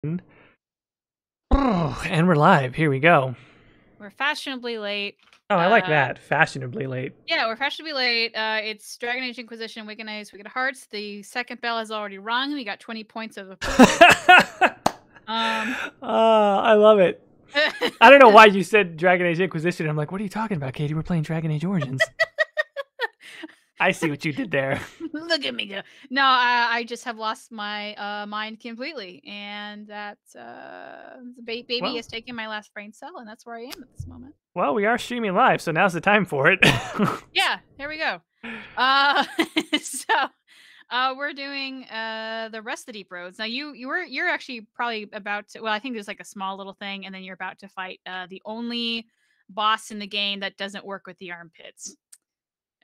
And we're live. Here we go. We're fashionably late. Oh, I like that. Fashionably late. Yeah, we're fashionably late. It's Dragon Age Inquisition, Wicked Knights, Wicked Hearts. The second bell has already rung. We got 20 points of approval. I love it. I don't know why you said Dragon Age Inquisition. I'm like, what are you talking about, Caitie? We're playing Dragon Age Origins. I see what you did there. Look at me go. No, I just have lost my mind completely, and that baby has taken my last brain cell, and that's where I am at this moment. Well, we are streaming live, so now's the time for it. Yeah, here we go. We're doing the rest of the Deep Roads. Now you're actually probably about to, well, I think there's like a small little thing, and then you're about to fight the only boss in the game that doesn't work with the armpits.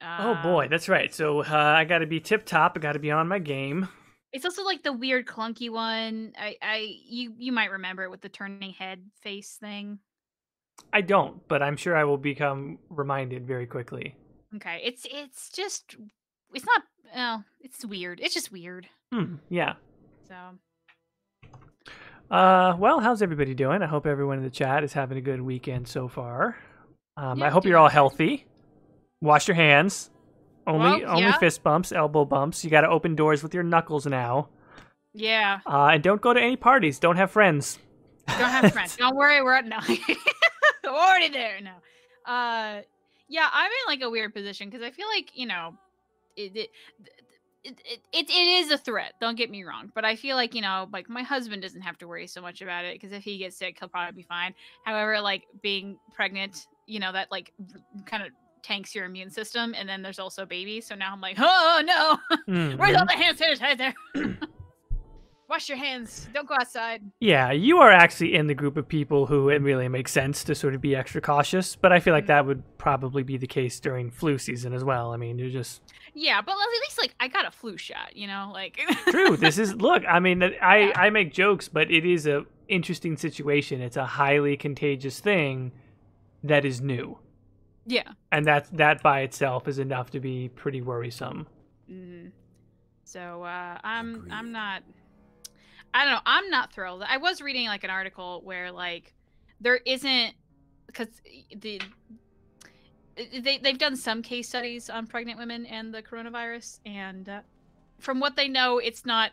Oh boy, that's right. So I got to be tip top. I got to be on my game. It's also like the weird clunky one. You might remember it with the turning head face thing. I don't, but I'm sure I will become reminded very quickly. Okay, it's just it's not. Oh, it's weird. It's just weird. Yeah. So. Well, how's everybody doing? I hope everyone in the chat is having a good weekend so far. I hope you're all healthy. Wash your hands. Only fist bumps, elbow bumps. You got to open doors with your knuckles now. Yeah. And don't go to any parties. Don't have friends. Don't have friends. Don't worry, we're no. We're already there. No. Yeah, I'm in like a weird position because I feel like it is a threat. Don't get me wrong, but I feel like like my husband doesn't have to worry so much about it because if he gets sick, he'll probably be fine. However, like being pregnant, that like kind of tanks your immune system, and then there's also babies. So now I'm like, oh no, where's all the hand sanitizer? Wash your hands. Don't go outside. Yeah, you are actually in the group of people who it really makes sense to sort of be extra cautious, but I feel like that would probably be the case during flu season as well. I mean, you're just... Yeah, but at least, like, I got a flu shot, like... True, this is... Look, I mean, I make jokes, but it is a interesting situation. It's a highly contagious thing that is new. Yeah. And that by itself is enough to be pretty worrisome. Mm-hmm. So, I'm not... I don't know. I'm not thrilled. I was reading like an article where like there isn't, because they've done some case studies on pregnant women and the coronavirus, and from what they know, it's not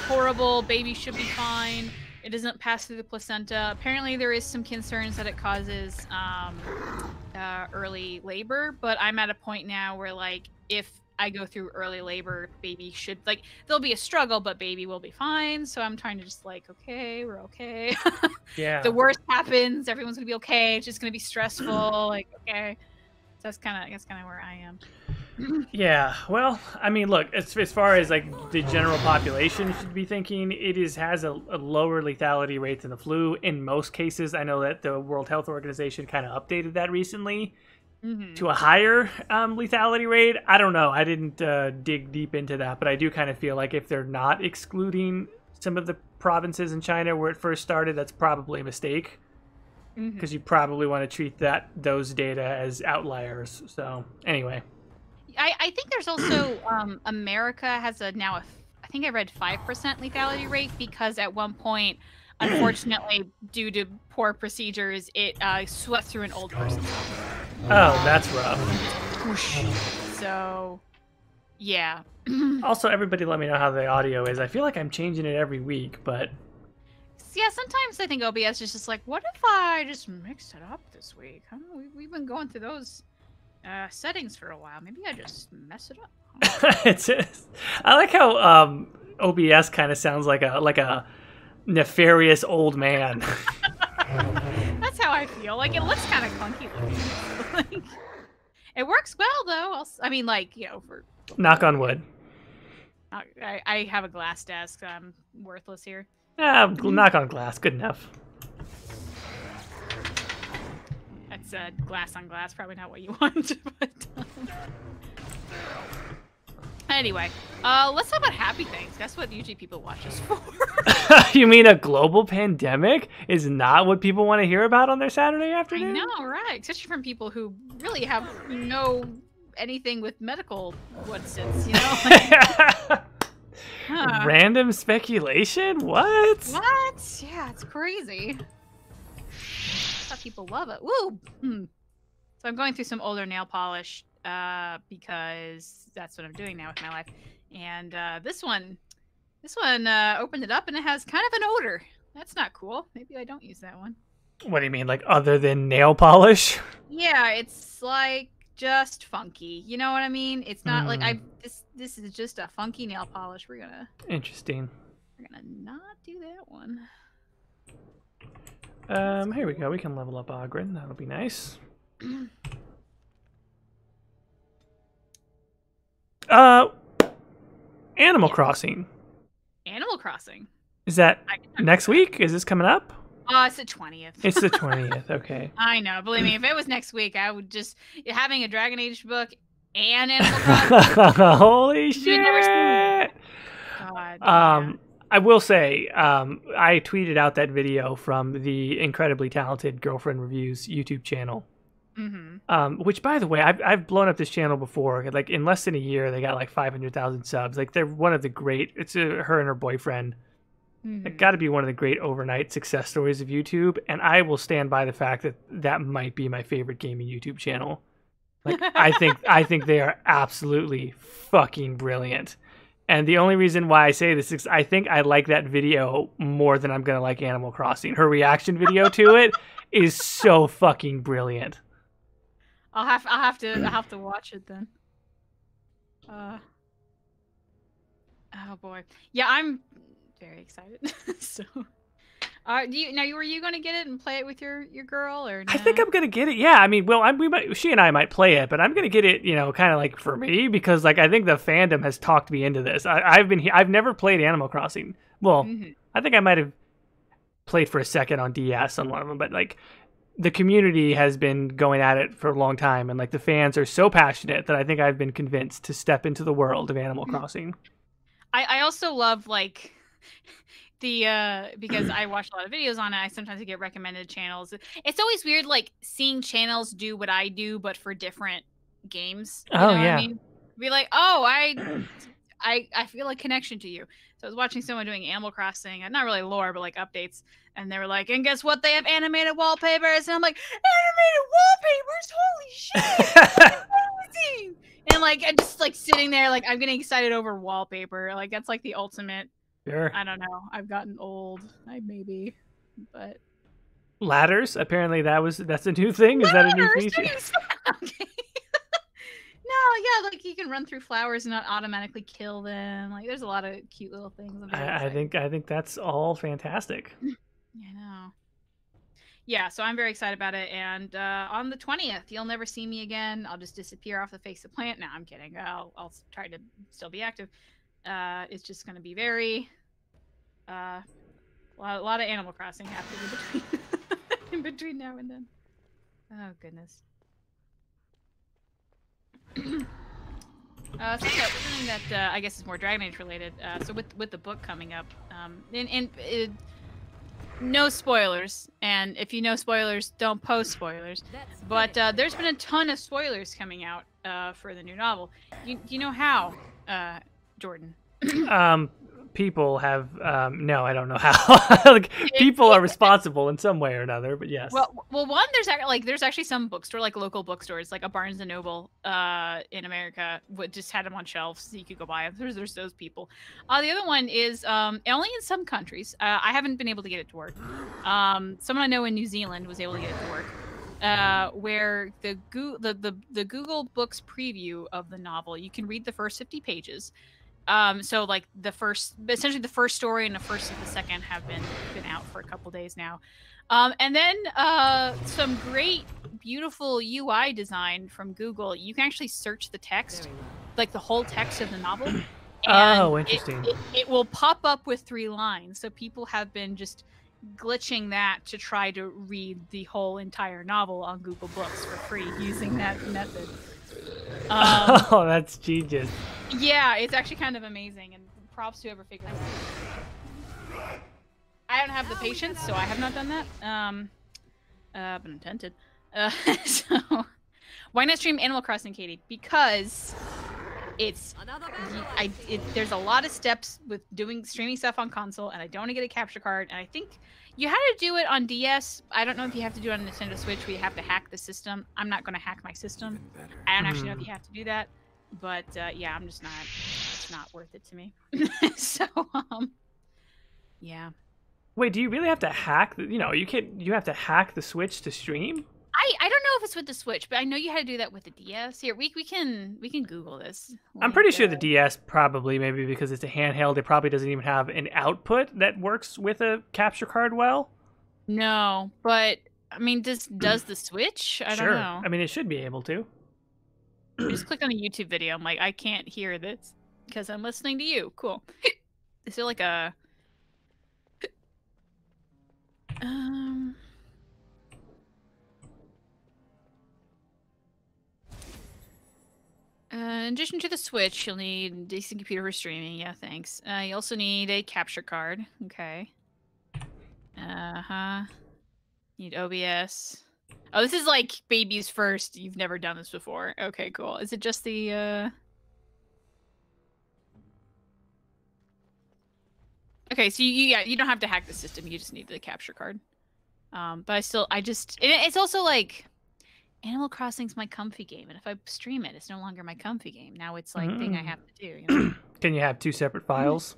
horrible. Baby should be fine. It doesn't pass through the placenta. Apparently, there is some concerns that it causes early labor, but I'm at a point now where like if I go through early labor, baby should, like, there'll be a struggle, but baby will be fine. So I'm trying to just like, okay, we're okay. Yeah. The worst happens, everyone's gonna be okay. It's just gonna be stressful. Like, okay. So that's kind of where I am. Yeah. Well, I mean, look, as far as like the general population should be thinking, it has a lower lethality rate than the flu in most cases. I know that the World Health Organization kind of updated that recently. To a higher lethality rate. I don't know. I didn't dig deep into that, but I do kind of feel like if they're not excluding some of the provinces in China where it first started, that's probably a mistake. Because you probably want to treat those data as outliers. So anyway, I think there's also America has I think I read 5% lethality rate because at one point, unfortunately, due to poor procedures, it swept through an old person. Oh, that's rough. So, yeah. Also, everybody let me know how the audio is. I feel like I'm changing it every week, but... Yeah, sometimes I think OBS is just like, what if I just mix it up this week? I don't know, we've been going through those settings for a while. Maybe I just mess it up. I like how OBS kind of sounds like a nefarious old man. That's how I feel. Like, it looks kind of clunky looking. It works well, though. I mean, like, for... Knock on wood. I have a glass desk. I'm worthless here. Knock on glass. Good enough. That's glass on glass. Probably not what you want, but... Anyway, let's talk about happy things. That's what usually people watch us for. You mean a global pandemic is not what people want to hear about on their Saturday afternoon? I know, right? Especially from people who really have no anything with medical what's it's, Huh. Random speculation? What? What? Yeah, it's crazy. That's how people love it. Woo! So I'm going through some older nail polish because that's what I'm doing now with my life. And this one opened it up and it has kind of an odor. That's not cool. Maybe I don't use that one. What do you mean, like other than nail polish? Yeah, it's like just funky. You know what I mean? It's not like this is just a funky nail polish. We're gonna not do that one. Here we go. We can level up Ogren. That'll be nice. Animal Crossing. Animal Crossing. Is that next week? Is this coming up? It's the 20th. It's the 20th. Okay. I know. Believe me, if it was next week, I would just having a Dragon Age book and Animal Crossing. Holy shit! God, I will say, I tweeted out that video from the incredibly talented Girlfriend Reviews YouTube channel. Which, by the way, I've blown up this channel before. Like in less than a year, they got like 500,000 subs. Like they're one of the great. It's her and her boyfriend. It got to be one of the great overnight success stories of YouTube, and I will stand by the fact that that might be my favorite gaming YouTube channel. Like I think they are absolutely fucking brilliant. And the only reason why I say this is I think I like that video more than I'm gonna like Animal Crossing. Her reaction video to it is so fucking brilliant. I'll have to watch it then. Oh boy, yeah, I'm very excited. So, were you going to get it and play it with your girl, or no? I think I'm gonna get it. Yeah, I mean, well, she and I might play it, but I'm gonna get it. You know, kind of like for me because like I think the fandom has talked me into this. I've never played Animal Crossing. Well, I think I might have played for a second on DS on one of them, but like the community has been going at it for a long time, and like the fans are so passionate that I think I've been convinced to step into the world of Animal Crossing. I also love like the because I watch a lot of videos on it. I sometimes get recommended channels. It's always weird like seeing channels do what I do but for different games. You know what I mean? Be like, oh, I feel a connection to you. So I was watching someone doing Animal Crossing, not really lore, but like updates, and they were like, and guess what? They have animated wallpapers, and I'm like, animated wallpapers? Holy shit! Amazing! And like, I'm just like sitting there, like I'm getting excited over wallpaper. Like that's like the ultimate. Sure. I don't know. I've gotten old. Maybe, but ladders. Apparently, that's a new thing. Is that a new feature? Okay. No, yeah, like you can run through flowers and not automatically kill them. Like there's a lot of cute little things. I think that's all fantastic. I know. Yeah, so I'm very excited about it. And on the 20th, you'll never see me again. I'll just disappear off the face of the planet. No, I'm kidding. I'll try to still be active. It's just going to be very a lot of Animal Crossing happening in between now and then. Oh goodness. Something that I guess is more Dragon Age related. So with the book coming up, no spoilers, and if you know spoilers, don't post spoilers. But there's been a ton of spoilers coming out for the new novel. You know how, Jordan? People have no, I don't know how. Like people are responsible in some way or another, but yes. Well, one there's actually some bookstore, like local bookstores, like a Barnes and Noble in America, would just had them on shelves so you could go buy them. There's those people. The other one is only in some countries. I haven't been able to get it to work. Someone I know in New Zealand was able to get it to work. Where the Google Books preview of the novel, you can read the first 50 pages. So like essentially the first story and the first and the second have been out for a couple days now. And then some great, beautiful UI design from Google. You can actually search the text, like the whole text of the novel. Oh, interesting. It will pop up with 3 lines. So people have been just glitching that to try to read the whole entire novel on Google Books for free using that method. Oh, that's genius. Yeah, it's actually kind of amazing, and props to whoever figured it out. I don't have the patience, so I have not done that. But I'm tempted. So, why not stream Animal Crossing, Caitie? Because there's a lot of steps with streaming stuff on console, and I don't want to get a capture card. And I think you had to do it on DS. I don't know if you have to do it on Nintendo Switch, where you have to hack the system. I'm not going to hack my system. I don't actually know if you have to do that, but yeah, I'm just not. It's not worth it to me. So yeah. Wait, do you really have to hack? You know, you have to hack the Switch to stream. I don't know if it's with the Switch, but I know you had to do that with the DS. Here, we can Google this. I'm pretty sure the DS probably, maybe because it's a handheld, it probably doesn't even have an output that works with a capture card well. No, but I mean, does the Switch? I don't know. I mean, it should be able to. I just clicked on a YouTube video. I'm like, I can't hear this because I'm listening to you. Cool. Is there like a in addition to the Switch, you'll need a decent computer for streaming. Yeah, thanks. You also need a capture card. Okay. Need OBS. Oh, this is like baby's first. You've never done this before. Okay, cool. Is it just the Okay, so you don't have to hack the system. You just need the capture card. But it's also like Animal Crossing's my comfy game, and if I stream it, it's no longer my comfy game. Now it's like thing I have to do. You know? Can you have 2 separate files?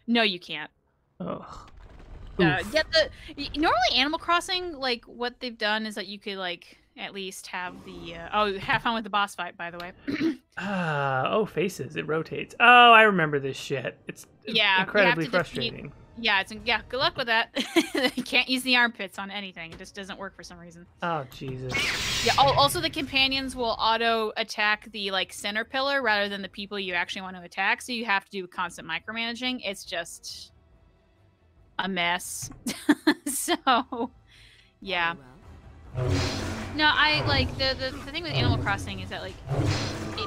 No, you can't. Ugh. Normally Animal Crossing, like what they've done is that you could like at least have the have fun with the boss fight. By the way. Oh, faces. It rotates. Oh, I remember this shit. It's incredibly frustrating. Good luck with that. You can't use the armpits on anything. It just doesn't work for some reason. Oh, Jesus. Yeah, also the companions will auto attack the like center pillar rather than the people you actually want to attack, so you have to do constant micromanaging. It's just a mess. So, yeah. No, I like the thing with Animal Crossing is that like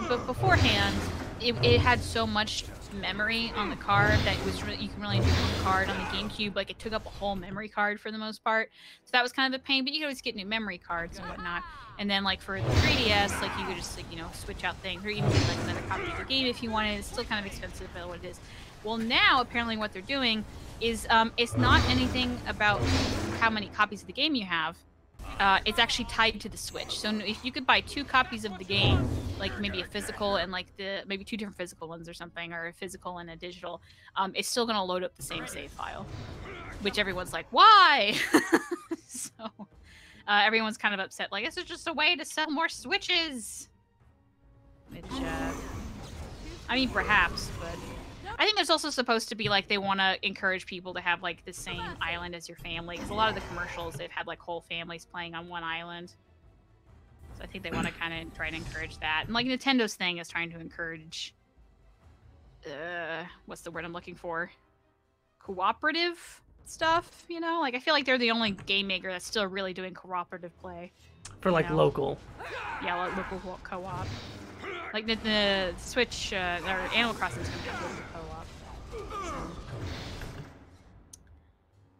but beforehand it had so much memory on the card that it was you can really do one card on the GameCube. Like it took up a whole memory card for the most part, so that was kind of a pain. But you could always get new memory cards and whatnot. And then like for the 3DS, like you could just like switch out things, or even get like another copy of the game if you wanted. It's still kind of expensive, but what it is. Well, now apparently what they're doing is it's not anything about how many copies of the game you have. It's actually tied to the Switch. So if you could buy 2 copies of the game, like maybe a physical and like maybe 2 different physical ones or something, or a physical and a digital, it's still gonna load up the same save file, which everyone's like, why? So everyone's kind of upset. Like, this is just a way to sell more Switches. Which, I mean, perhaps, but I think there's also supposed to be like they want to encourage people to have like the same island as your family, because a lot of the commercials they've had like whole families playing on one island. So I think they want to kind of try to encourage that. And like Nintendo's thing is trying to encourage what's the word I'm looking for? Cooperative stuff, Like I feel like they're the only game maker that's still really doing cooperative play. For like local. Yeah, like local co-op. Like the Switch or Animal Crossing's gonna have local co-op. So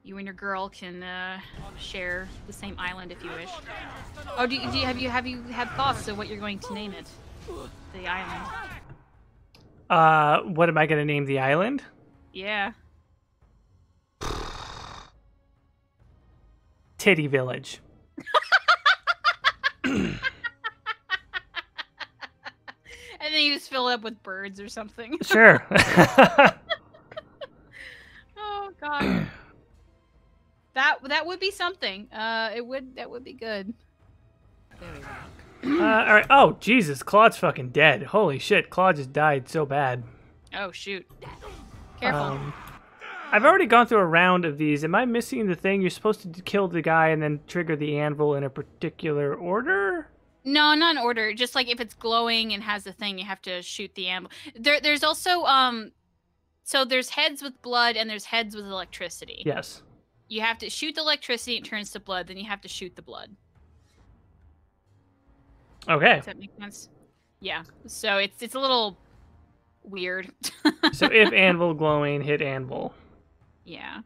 you and your girl can share the same island if you wish. Oh, have you had thoughts of what you're going to name it? The island. What am I gonna name the island? Yeah. Titty Village. And then you just fill it up with birds or something. Sure. Oh god. That would be something. That would be good. There we go. All right. Oh Jesus, Claude's fucking dead. Holy shit, Claude just died so bad. Oh shoot. Careful. I've already gone through a round of these. Am I missing the thing? You're supposed to kill the guy and then trigger the anvil in a particular order? No, not in order. Just like if it's glowing and has the thing, you have to shoot the anvil. There's also so there's heads with blood and there's heads with electricity. Yes. You have to shoot the electricity, it turns to blood, then you have to shoot the blood. Okay. Does that make sense? Yeah. So it's a little weird. So if anvil glowing, hit anvil. Yeah.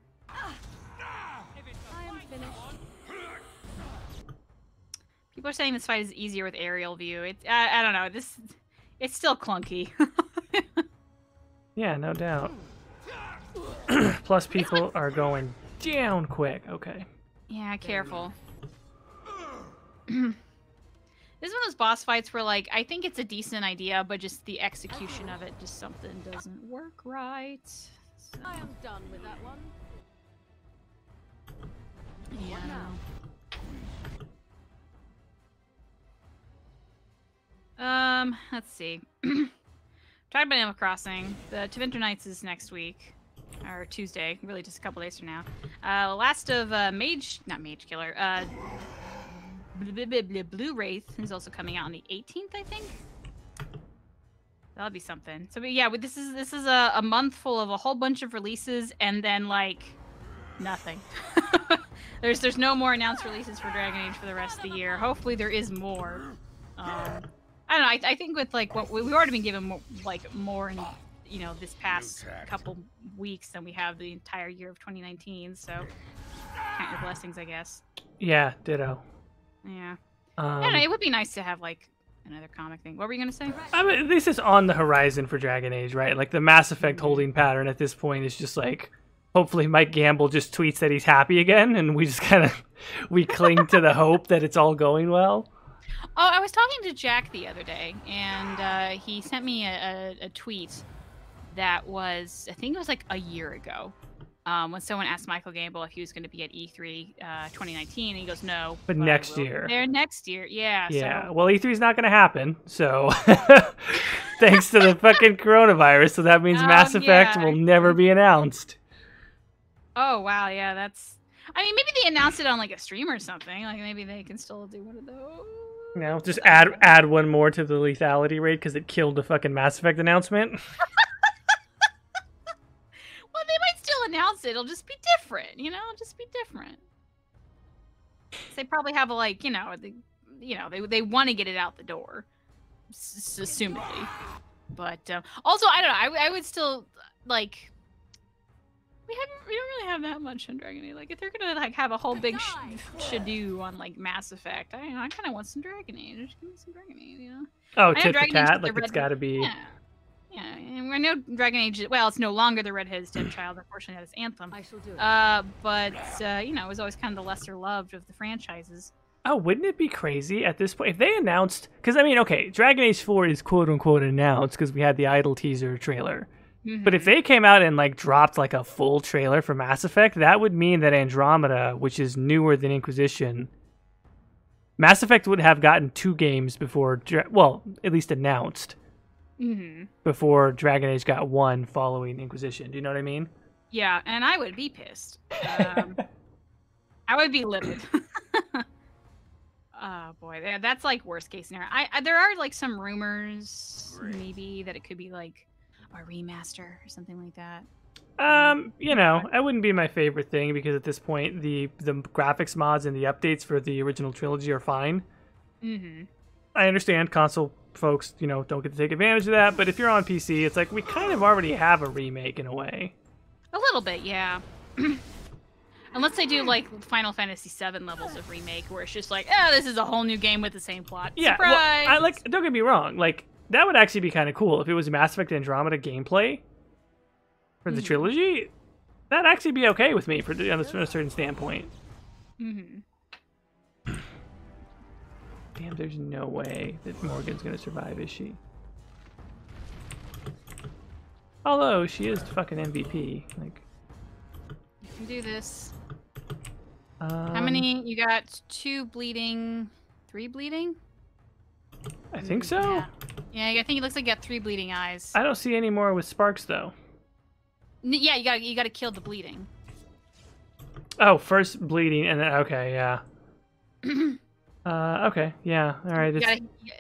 People are saying this fight is easier with aerial view. I don't know. It's still clunky. Yeah, no doubt. Plus, people are going down quick. Okay. Yeah, careful. This is one of those boss fights where, like, I think it's a decent idea, but just the execution of it, just something doesn't work right. So, I am done with that one. yeah. Let's see. Talking about Animal Crossing, the Winter Nights is next week. Or Tuesday, really just a couple days from now. Last of not Mage Killer, Blue Wraith is also coming out on the 18th, I think. That'll be something. So, but yeah, this is a month full of a whole bunch of releases, and then like nothing. there's no more announced releases for Dragon Age for the rest of the year. Hopefully, there is more. I don't know. I think with like what we've already been given more in this past couple weeks than we have the entire year of 2019. So, count your blessings, I guess. Yeah, ditto. Yeah. I don't know, it would be nice to have like another comic thing. What were you gonna say? I mean, this is on the horizon for Dragon Age, right? Like the Mass Effect holding pattern at this point is just like, hopefully Mike Gamble just tweets that he's happy again, and we just kind of we cling to the hope that it's all going well. Oh, I was talking to Jack the other day, and he sent me a tweet that was, I think it was like a year ago, when someone asked Michael Gamble if he was going to be at E3 2019, and he goes, no. But next year. There next year, yeah. Yeah, so... well, E3 is not going to happen, so thanks to the fucking coronavirus, so that means Mass Effect will never be announced. Oh, wow, yeah, that's... I mean, maybe they announced it on like a stream or something. Like maybe they can still do one of those. You know, just add one more to the lethality rate because it killed the fucking Mass Effect announcement. Well, they might still announce it. It'll just be different, It'll just be different. They probably have a they want to get it out the door, assumedly. But also, I don't know. I would still like. We don't really have that much on Dragon Age. Like, if they're gonna like have a whole big shadoo on like Mass Effect, I kind of want some Dragon Age. Just give me some Dragon Age, Oh, tit for tat, like it's got to be. Yeah, and I know Dragon Age. Well, it's no longer the redheaded stepchild. Unfortunately, that is Anthem. I shall do it. But it was always kind of the lesser loved of the franchises. Oh, wouldn't it be crazy at this point if they announced? Because I mean, okay, Dragon Age 4 is quote unquote announced because we had the idle teaser trailer. But if they came out and like dropped like a full trailer for Mass Effect, that would mean that Andromeda, which is newer than Inquisition, Mass Effect would have gotten 2 games before, at least announced, before Dragon Age got 1 following Inquisition. Do you know what I mean? Yeah, and I would be pissed. I would be livid. Oh boy, that's like worst case scenario. There are like some rumors, maybe that it could be like a remaster or something like that. That wouldn't be my favorite thing because at this point the graphics mods and the updates for the original trilogy are fine. I understand console folks, don't get to take advantage of that, but if you're on PC, it's like we kind of already have a remake in a way. A little bit, yeah. Unless they do like Final Fantasy VII levels of remake, where it's just like, this is a whole new game with the same plot. Yeah, surprise! well, don't get me wrong, like. That would actually be kind of cool if it was Mass Effect Andromeda gameplay for the trilogy. That'd actually be okay with me from a certain standpoint. Damn, there's no way that Morgan's gonna survive, is she? Although she is fucking MVP. Like, you can do this. How many? You got 2 bleeding, 3 bleeding? I think so. Yeah, I think it looks like you got 3 bleeding eyes. I don't see any more with Sparks though. Yeah, you got to kill the bleeding. Oh, first bleeding and then okay, yeah. Okay, yeah, all right.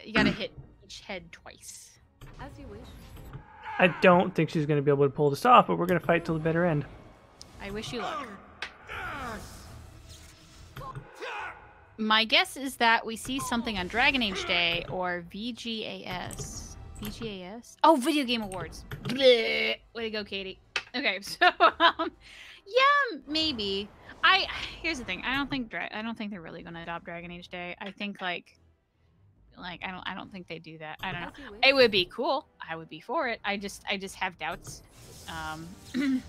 You gotta hit each head twice. As you wish. I don't think she's gonna be able to pull this off, but we're gonna fight till the bitter end. I wish you luck. My guess is that we see something on Dragon Age Day or VGAS. VGAS? Oh, Video Game Awards. Blech. Way to go, Caitie. Okay, so yeah, maybe. Here's the thing. I don't think they're really gonna adopt Dragon Age Day. I think like Like I don't think they do that. I don't know. As you wish. It would be cool. I would be for it. I just have doubts.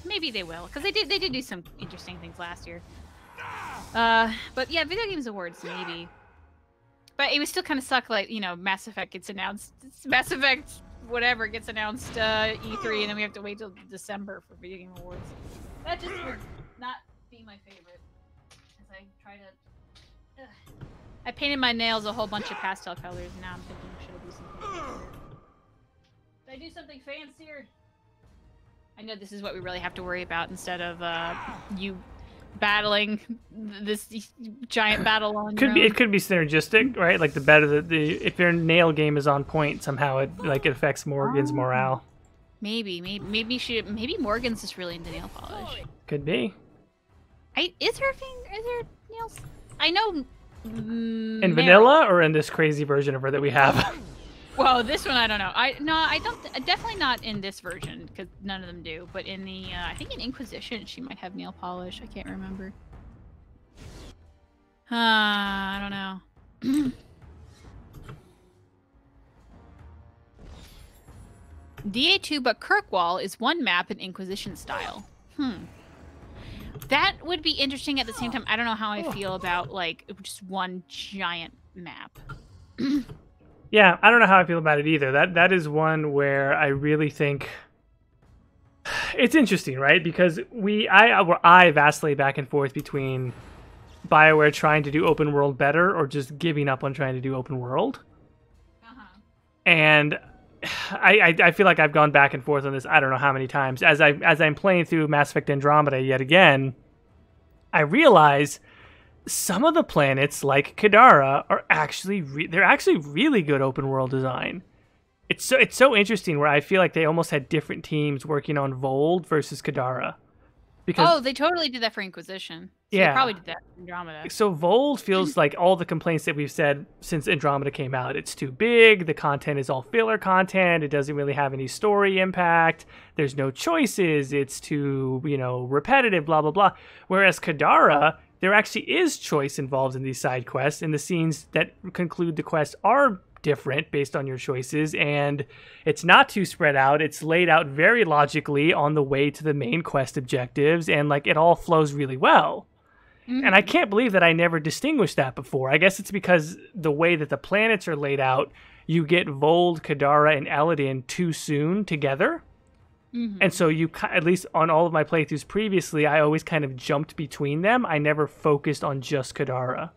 Maybe they will, because they did do some interesting things last year. But yeah, video games awards maybe. But it would still kind of suck. Like, you know, Mass Effect gets announced. Mass Effect whatever gets announced E3, and then we have to wait till December for video game awards. That just would not be my favorite. As I try to. I painted my nails a whole bunch of pastel colors, and now I'm thinking, should I do something fancier? Should I do something fancier? I know this is what we really have to worry about instead of you battling this giant battle on your own. It could be synergistic, right? Like the better if your nail game is on point, somehow it affects Morgan's morale. Maybe Morgan's just really into nail polish. Could be. Is her nails? I know. In vanilla or in this crazy version of her that we have? Well, this one I don't know. I don't. Definitely not in this version because none of them do. But in the, I think in Inquisition she might have nail polish. I can't remember. I don't know. DA2, but Kirkwall is one map in Inquisition style. That would be interesting. At the same time, I don't know how I feel about like just one giant map. Yeah, I don't know how I feel about it either. That is one where I really think it's interesting, right? Because I vacillate back and forth between BioWare trying to do open world better or just giving up on trying to do open world. And I feel like I've gone back and forth on this I don't know how many times. As I'm playing through Mass Effect Andromeda yet again, I realize some of the planets, like Kadara, are actually they're actually really good open world design. It's so interesting where I feel like they almost had different teams working on Vold versus Kadara. Because they totally did that for Inquisition. So yeah, they probably did that for Andromeda. So Vold feels like all the complaints that we've said since Andromeda came out. It's too big. The content is all filler content. It doesn't really have any story impact. There's no choices. It's too repetitive. Blah blah blah. Whereas Kadara, there actually is choice involved in these side quests, and the scenes that conclude the quest are different based on your choices, and it's not too spread out. It's laid out very logically on the way to the main quest objectives, and like it all flows really well. And I can't believe that I never distinguished that before. I guess it's because the way that the planets are laid out, you get Vold, Kadara, and Eladin too soon together. And so you, at least on all of my playthroughs previously, I always kind of jumped between them. I never focused on just Kadara.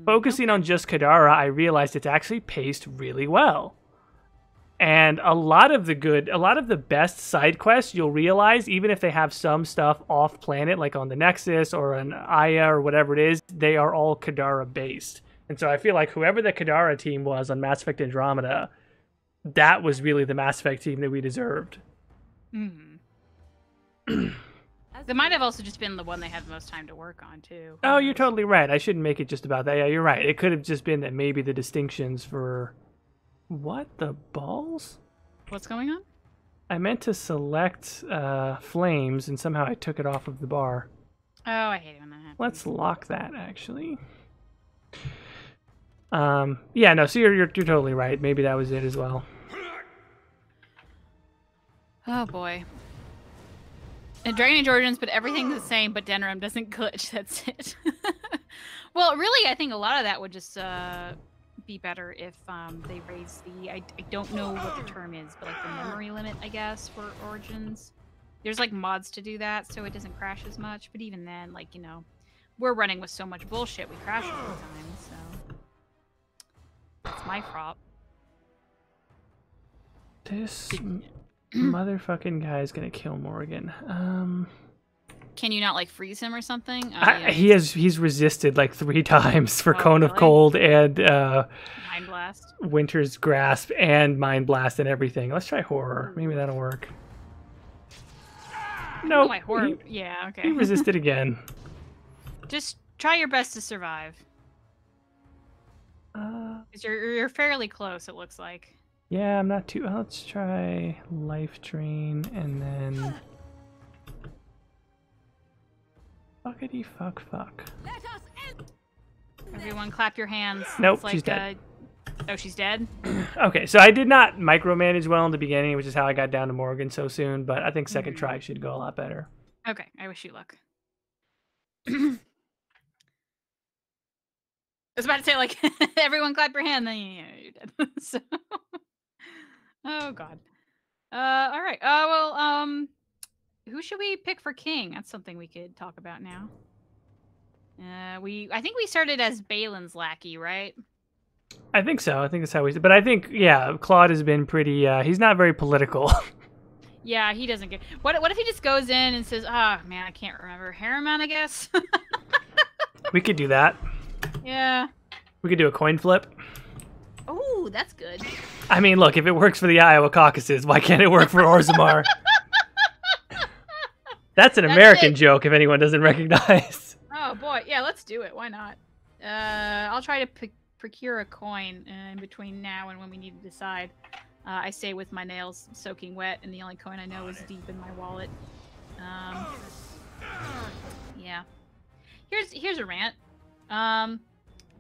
Focusing on just Kadara, I realized it's actually paced really well. And a lot of the best side quests, you'll realize, even if they have some stuff off planet, like on the Nexus or an Aya or whatever it is, they are all Kadara based. And so I feel like whoever the Kadara team was on Mass Effect Andromeda, that was really the Mass Effect team that we deserved. They might have also just been the one they had the most time to work on, too. Oh, you're totally right. I shouldn't make it just about that. Yeah, you're right. It could have just been that maybe the distinctions for... What the balls? What's going on? I meant to select flames, and somehow I took it off of the bar. Oh, I hate it when that happens. Let's lock that, actually. Yeah, no, so you're totally right. Maybe that was it as well. Oh, boy. And Dragon Age Origins, but everything's the same, but Denerim doesn't glitch. That's it. Well, really, I think a lot of that would just be better if they raise the... I don't know what the term is, but like the memory limit, I guess, for Origins. There's like mods to do that, so it doesn't crash as much. But even then, like, we're running with so much bullshit, we crash all the time, so... It's my fault. This motherfucking guy is gonna kill Morgan. Can you not like freeze him or something? He's resisted like 3 times for Cone of really? Cold and Mind Blast, Winter's Grasp and Mind Blast and everything. Let's try Horror. Maybe that'll work. No, my horror. Yeah, okay. He resisted again. Just try your best to survive. 'Cause you're fairly close. It looks like. Yeah, I'm not too... Let's try Life Drain, and then... Fuckity fuck. Everyone clap your hands. Nope, it's like, she's dead. Oh, she's dead? Okay, so I did not micromanage well in the beginning, which is how I got down to Morgan so soon, but I think second try should go a lot better. Okay, I wish you luck. I was about to say, like, everyone clap your hand, then you're dead. So, oh, God. All right. Who should we pick for king? That's something we could talk about now. I think we started as Balin's lackey, right? I think so. I think that's how we. But I think, yeah, Claude has been pretty. He's not very political. Yeah, he doesn't get. What if he just goes in and says, "Ah, man, I can't remember. Harriman, I guess." We could do that. Yeah. We could do a coin flip. Oh, that's good. I mean, look, if it works for the Iowa caucuses, why can't it work for Orzammar? That's an American joke. If anyone doesn't recognize. Oh boy, yeah, let's do it. Why not? I'll try to procure a coin in between now and when we need to decide. I stay with my nails soaking wet, and the only coin I know is deep in my wallet. Yeah. Here's a rant. I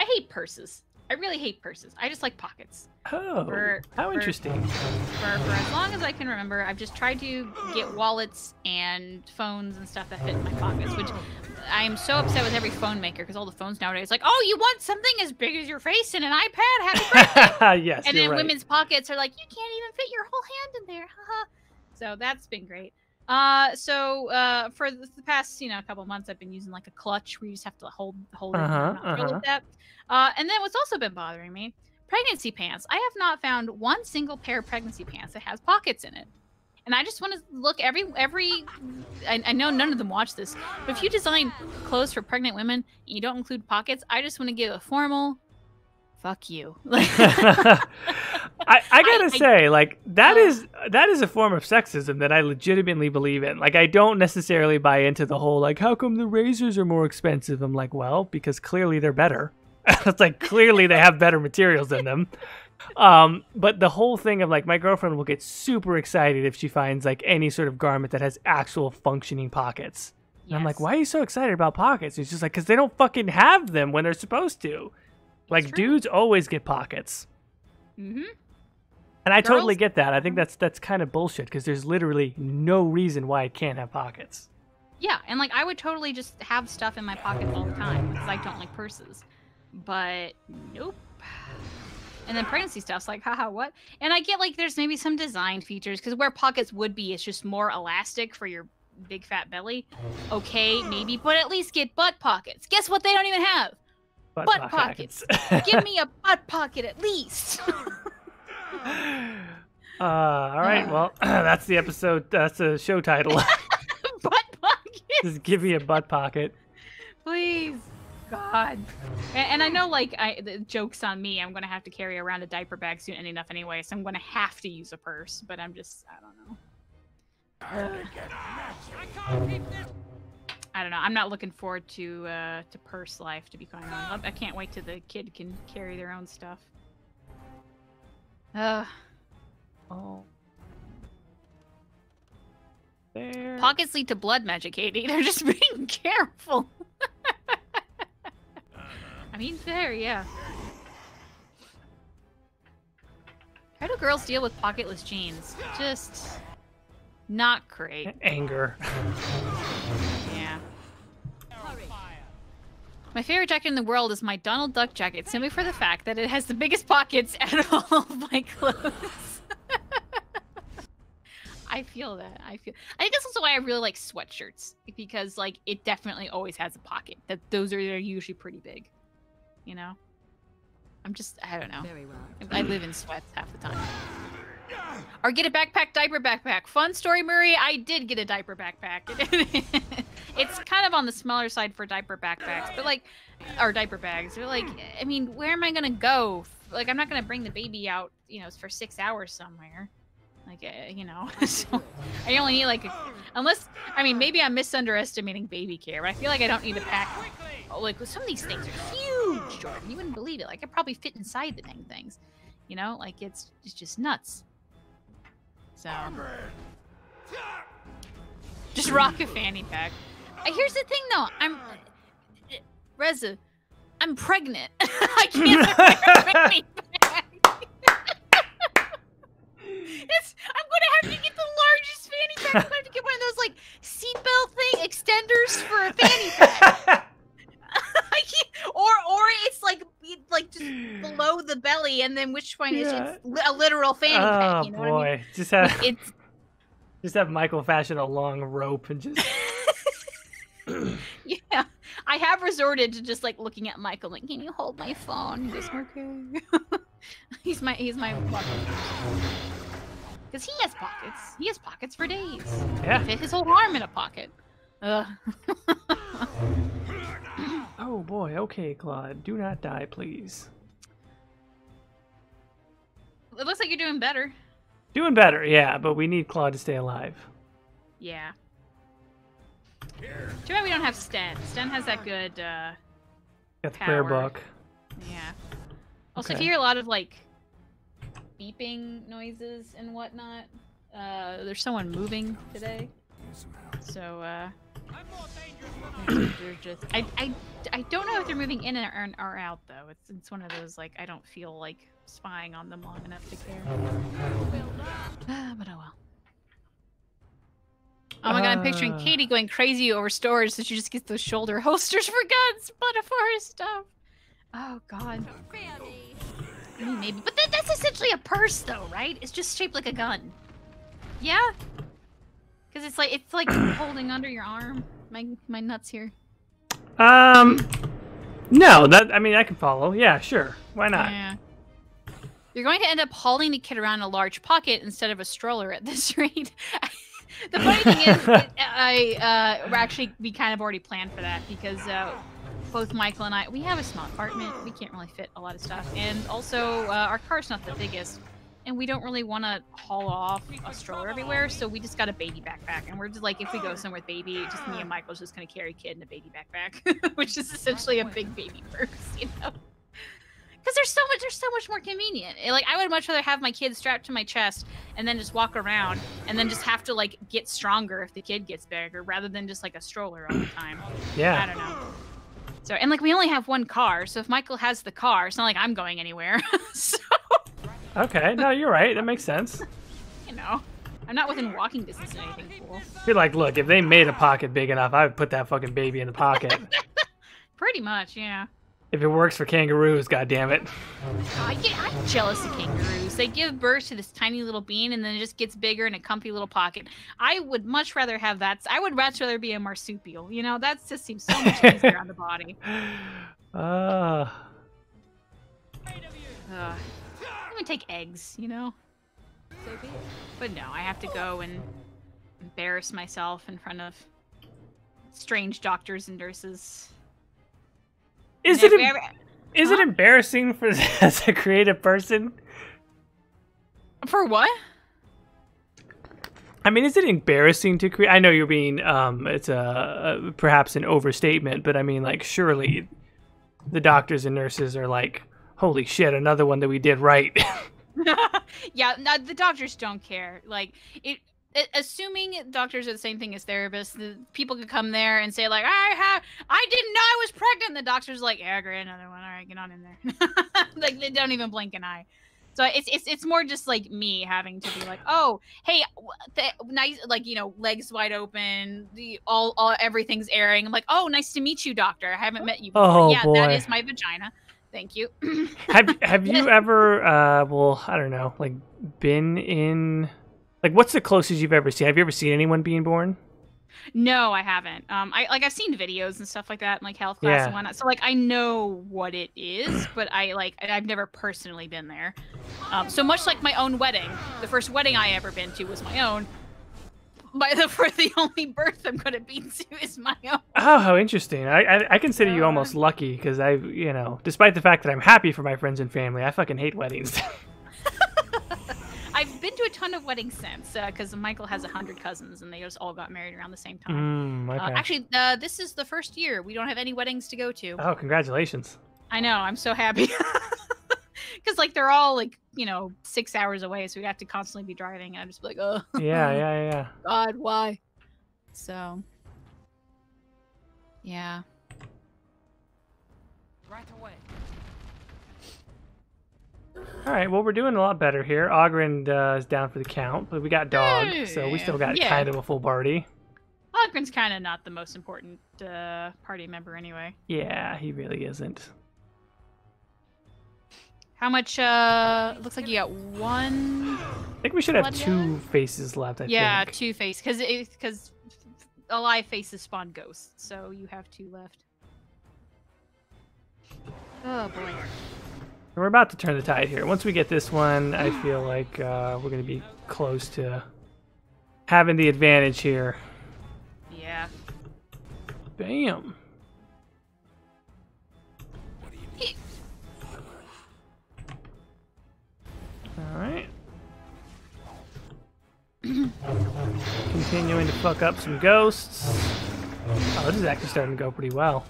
hate purses. I really hate purses. I just like pockets. Oh, how interesting. For as long as I can remember, I've just tried to get wallets and phones and stuff that fit in my pockets, which I am so upset with every phone maker because all the phones nowadays like, oh, you want something as big as your face and an iPad? Happy birthday! Yes, and you're then right. women's pockets are like, you can't even fit your whole hand in there. Haha. So that's been great. For the past, couple months, I've been using like a clutch where you just have to hold it like that. And then what's also been bothering me, pregnancy pants. I have not found one single pair of pregnancy pants that has pockets in it. And I just want to look I know none of them watch this, but if you design clothes for pregnant women and you don't include pockets, I just want to give a formal fuck you. I gotta say, like, that is a form of sexism that I legitimately believe in. Like, I don't necessarily buy into the whole, like, how come the razors are more expensive? I'm like, well, because clearly they're better. It's like, clearly they have better materials in them. But the whole thing of, like, my girlfriend will get super excited if she finds, like, any sort of garment that has actual functioning pockets. And I'm like, why are you so excited about pockets? It's just like, because they don't fucking have them when they're supposed to. Like, dudes always get pockets. Mm-hmm. And I totally get that. I think that's kind of bullshit because there's literally no reason why it can't have pockets. Yeah, and, like, I would totally just have stuff in my pockets all the time because I don't like purses. But nope. And then pregnancy stuff's like, haha, what? And I get, like, there's maybe some design features because where pockets would be, it's just more elastic for your big fat belly. Okay, maybe, but at least get butt pockets. Guess what they don't even have? Butt pockets. Give me a butt pocket at least. All right, well, that's the episode. That's the show title. Butt pocket. Just give me a butt pocket. Please. God. And I know, like, the joke's on me. I'm going to have to carry around a diaper bag soon enough anyway, so I'm going to have to use a purse, but I don't know. I don't know. I'm not looking forward to purse life, to be quite honest. I can't wait till the kid can carry their own stuff. Oh. There. Pockets lead to blood magic, Caitie. They're just being careful. I mean, fair, yeah. How do girls deal with pocketless jeans? Just not great. Anger. Yeah. My favorite jacket in the world is my Donald Duck jacket, simply for the fact that it has the biggest pockets out of all of my clothes. I feel that. I think that's also why I really like sweatshirts, because, like, it definitely always has a pocket. They're usually pretty big. You know? I don't know. Very well. I live in sweats half the time. Or get a diaper backpack. Fun story, Murray. I did get a diaper backpack. It's kind of on the smaller side for diaper backpacks, but or diaper bags. They're like, I mean, where am I gonna go? Like, I'm not gonna bring the baby out, for 6 hours somewhere. Like, so I only need unless, I mean, maybe I'm misunderestimating baby care, but I feel like I don't need to pack. Like, some of these things are huge, Jordan. You wouldn't believe it. Like, I probably fit inside the dang things. Like, it's just nuts. So, just rock a fanny pack. Here's the thing, though. Reza, I'm pregnant. I can't wear a fanny pack. I'm gonna have to get the largest fanny pack. I'm gonna have to get one of those like seatbelt thing extenders for a fanny pack. I can't, or it's like just below the belly, and then which one is it's a literal fanny pack? You know boy, what I mean? just have Michael fashion a long rope and just. Yeah, I have resorted to just like looking at Michael, like, can you hold my phone? He goes, okay. he's my because he has pockets. He has pockets for days. Yeah. Fit his whole arm in a pocket. Oh boy, okay, Claude. Do not die, please. It looks like you're doing better. Doing better, yeah, but we need Claude to stay alive. Yeah. Too bad we don't have Sten. Sten has that good, Got the prayer book. Yeah. Also, if Okay. you hear a lot of, like, beeping noises and whatnot, there's someone moving today. So, they're just... I don't know if they're moving in or out, though. It's one of those, like, I don't feel like spying on them long enough to care. But oh well. Oh my god, I'm picturing Caitie going crazy over storage, so she just gets those shoulder holsters for guns, but for her stuff. Oh god. I mean, maybe, but that's essentially a purse, though, right? It's just shaped like a gun. Yeah, because it's like holding under your arm. My nuts here. No, I mean I can follow. Yeah, sure. Why not? Yeah. You're going to end up hauling the kid around in a large pocket instead of a stroller at this rate. The funny thing is, we kind of already planned for that because both Michael and I, we have a small apartment. We can't really fit a lot of stuff. And also, our car's not the biggest. And we don't really want to haul off a stroller everywhere. So we just got a baby backpack. And we're just like, if we go somewhere with baby, just me and Michael's just going to carry kid in a baby backpack. Which is essentially a big baby purse, you know? Because they're so much more convenient. Like, I would much rather have my kid strapped to my chest and then just walk around and then just have to, like, get stronger if the kid gets bigger rather than just, like, a stroller all the time. Yeah. I don't know. So, and, like, we only have one car, so if Michael has the car, it's not like I'm going anywhere. So... Okay, no, you're right. That makes sense. You know, I'm not within walking distance of anything cool. Be like, look, if they made a pocket big enough, I would put that fucking baby in the pocket. Pretty much, yeah. If it works for kangaroos, goddammit. I'm jealous of kangaroos. They give birth to this tiny little bean and then it just gets bigger in a comfy little pocket. I would much rather have that. I would much rather be a marsupial. You know, that just seems so much easier on the body. Even take eggs, you know? So be it. But no, I have to go and embarrass myself in front of strange doctors and nurses. Is it embarrassing for as a creative person? For what? I mean, is it embarrassing to create? I know you're being, it's perhaps an overstatement, but I mean, like, surely the doctors and nurses are like, holy shit, another one that we did right. Yeah, no, the doctors don't care. Like, assuming doctors are the same thing as therapists, the people could come there and say, like, I didn't know I was pregnant. The doctor's like, yeah, great, another one. All right, get on in there. Like, they don't even blink an eye. So it's more just like me having to be like, oh, hey, nice, like, you know, legs wide open, all everything's airing. I'm like, oh, nice to meet you, doctor. I haven't met you before. Oh, yeah, boy. that is my vagina. Thank you. Have you ever, well, I don't know, like, been in, like, what's the closest you've ever seen? Have you ever seen anyone being born? No, I haven't. I've seen videos and stuff like that in like health class and whatnot. So like I know what it is, but I've never personally been there. So much like my own wedding, the first wedding I ever been to was my own. For the only birth I'm gonna be to is my own. Oh, how interesting! I consider you almost lucky because you know, despite the fact that I'm happy for my friends and family, I fucking hate weddings. I've been to a ton of weddings since, because Michael has 100 cousins and they just all got married around the same time. Okay. Actually, this is the first year we don't have any weddings to go to. Oh, congratulations! I know, I'm so happy. Because like they're all like, you know, 6 hours away, so we have to constantly be driving. And I'm just like, oh. Yeah. God, why? So, yeah. Right away. All right, well, we're doing a lot better here. Ogren is down for the count, but we got Dog, so we still got Yeah. kind of a full party. Ogren's kind of not the most important party member anyway. Yeah, he really isn't. How much? Looks like you got one. I think we should have Blood 2 faces left, I Yeah, think. 2 face, because alive faces spawn ghosts, so you have 2 left. Oh boy. We're about to turn the tide here. Once we get this one, I feel like we're going to be close to having the advantage here. Yeah. Bam. All right. Continuing to fuck up some ghosts. Oh, this is actually starting to go pretty well.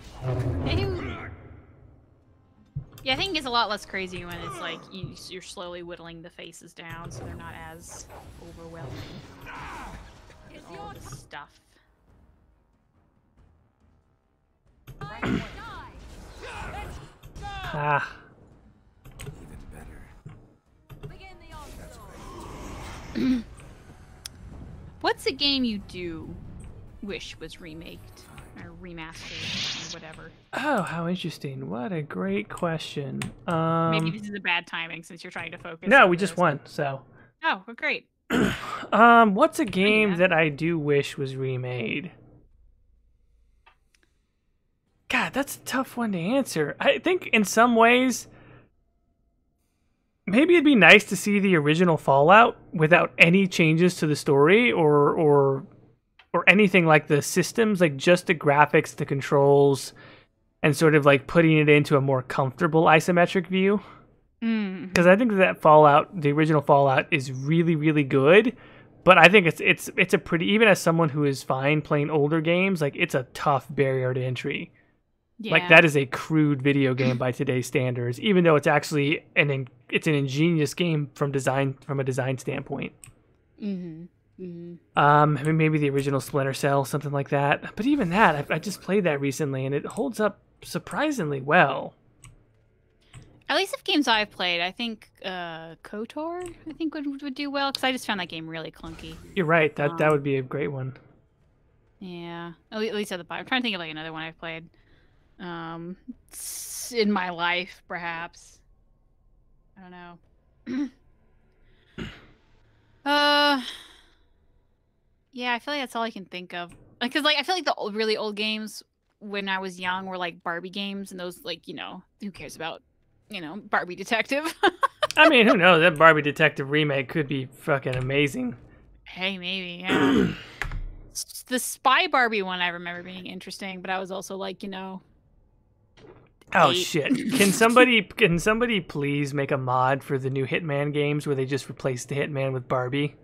Yeah, I think it gets a lot less crazy when it's like you're slowly whittling the faces down, so they're not as overwhelming with all the stuff. Ah. What's a game you do wish was remaked or remastered or whatever? Oh, how interesting. What a great question. Maybe this is a bad timing since you're trying to focus. No, on we just this. won, so. Oh, well, great. What's a game that I do wish was remade? God, that's a tough one to answer. I think in some ways, maybe it'd be nice to see the original Fallout without any changes to the story or anything like the systems, like just the graphics, the controls, and sort of like putting it into a more comfortable isometric view. Because I think that Fallout, the original Fallout, is really, really good. But I think it's a pretty, even as someone who is fine playing older games, like it's a tough barrier to entry. Yeah. Like that is a crude video game by today's standards, even though it's actually it's an ingenious game from a design standpoint. I mean, maybe the original Splinter Cell, something like that. But even that, I just played that recently, and it holds up surprisingly well. At least of games I've played, I think KOTOR I think would do well because I just found that game really clunky. You're right. That would be a great one. Yeah, at least at the I'm trying to think of like another one I've played. In my life, perhaps. I don't know. Yeah, I feel like that's all I can think of. Because like I feel like the really old games when I was young were like Barbie games, and those like who cares about Barbie Detective. I mean, who knows? That Barbie Detective remake could be fucking amazing. Hey, maybe. Yeah. The Spy Barbie one I remember being interesting, but I was also like, Oh 8. shit! Can somebody please make a mod for the new Hitman games where they just replace the Hitman with Barbie?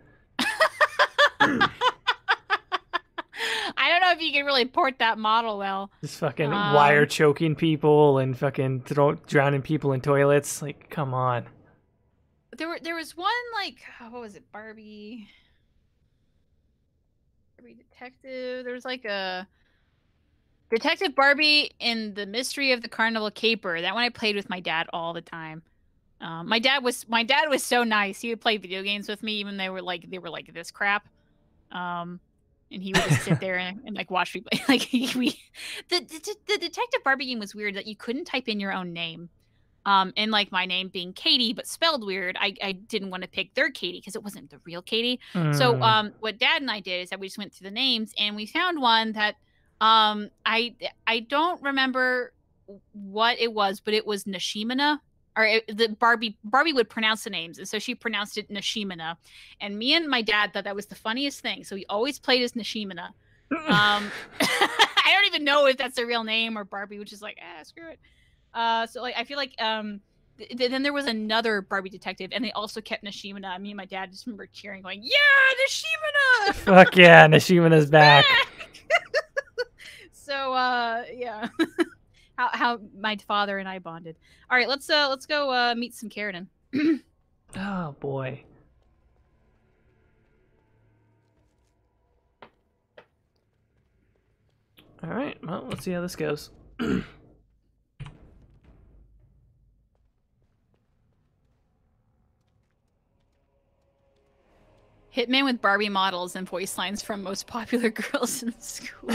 I don't know if you can really port that model well. Just fucking wire choking people and fucking drowning people in toilets. Like, come on. There was one like what was it? Barbie Detective. There was like a Detective Barbie in the Mystery of the Carnival Caper. That one I played with my dad all the time. My dad was so nice. He would play video games with me, even they were like this crap. And he would just sit there and like watch me play. Like the Detective Barbie game was weird that you couldn't type in your own name. And like my name being Caitie, but spelled weird, I didn't want to pick their Caitie because it wasn't the real Caitie. So what Dad and I did is that we just went through the names and we found one that I don't remember what it was, but it was Nishimina. Or the Barbie would pronounce the names, and so she pronounced it Nishimina. And me and my dad thought that was the funniest thing, so we always played as Nishimina. I don't even know if that's the real name or Barbie, which is like, screw it. So like I feel like then there was another Barbie detective, and they also kept Nishimina. Me and my dad just remember cheering, going, "Yeah, Nishimina!" Fuck yeah, Nishimina's back. So yeah. How my father and I bonded. All right, let's go meet some Keratin. Oh boy. All right, well, let's see how this goes. Hitman with Barbie models and voice lines from most popular girls in school.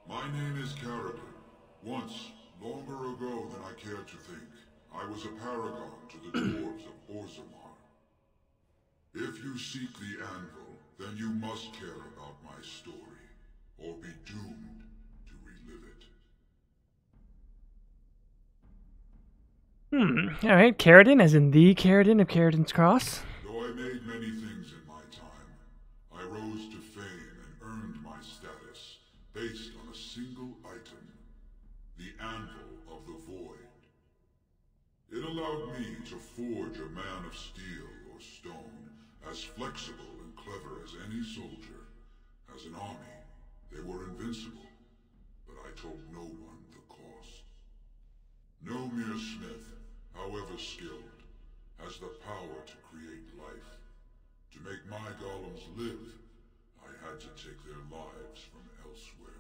My name is Caitie. Once, longer ago than I care to think, I was a paragon to the dwarves of Orzammar. If you seek the anvil, then you must care about my story, or be doomed to relive it. All right, Keratin, as in the Keratin of Keratin's Cross. Though I made many things in my time, I rose to fame and earned my status based on a single item, the Anvil of the Void. It allowed me to forge a man of steel or stone, as flexible and clever as any soldier. As an army, they were invincible, but I told no one the cost. No mere smith, however skilled, has the power to create life. To make my golems live, I had to take their lives from elsewhere.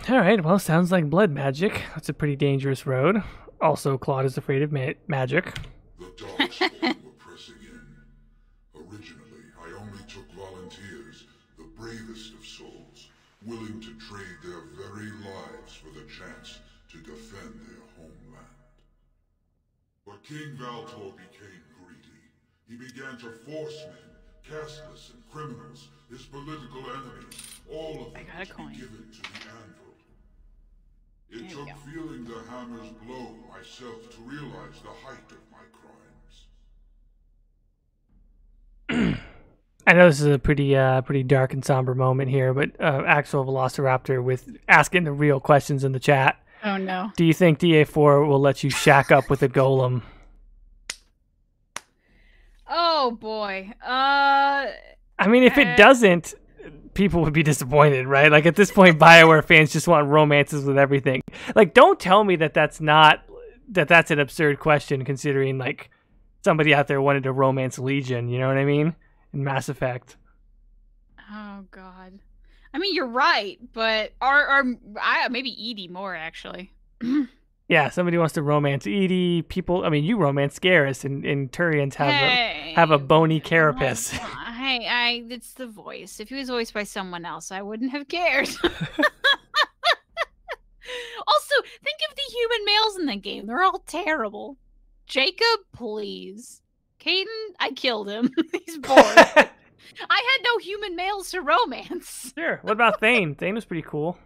All right, well, sounds like blood magic. That's a pretty dangerous road. Also, Claude is afraid of magic. The Darkspawn were pressing in. Originally, I only took volunteers, the bravest of souls, willing to trade their very lives for the chance to defend their homeland. But King Valtor became greedy. He began to force men, casteless and criminals, his political enemies, all of them to be given to the anvil. It took feeling the hammer's blow myself to realize the height of my crimes. I know this is a pretty dark and somber moment here, but actual Velociraptor with asking the real questions in the chat. Oh no. Do you think DA4 will let you shack up with a golem? Oh boy. I mean, if it doesn't, people would be disappointed, right? Like, at this point, BioWare fans just want romances with everything. Like, don't tell me that that's an absurd question, considering, like, somebody out there wanted to romance Legion, you know what I mean? In Mass Effect. Oh god. I mean, you're right, but maybe Edie more, actually. Yeah, somebody wants to romance Edie. People, I mean, you romance Garrus, and Turians have a bony carapace. It's the voice. If he was voiced by someone else, I wouldn't have cared. Also, think of the human males in the game. They're all terrible. Jacob, please. Caden, I killed him. He's bored. I had no human males to romance. Sure. What about Thane? Thane was pretty cool.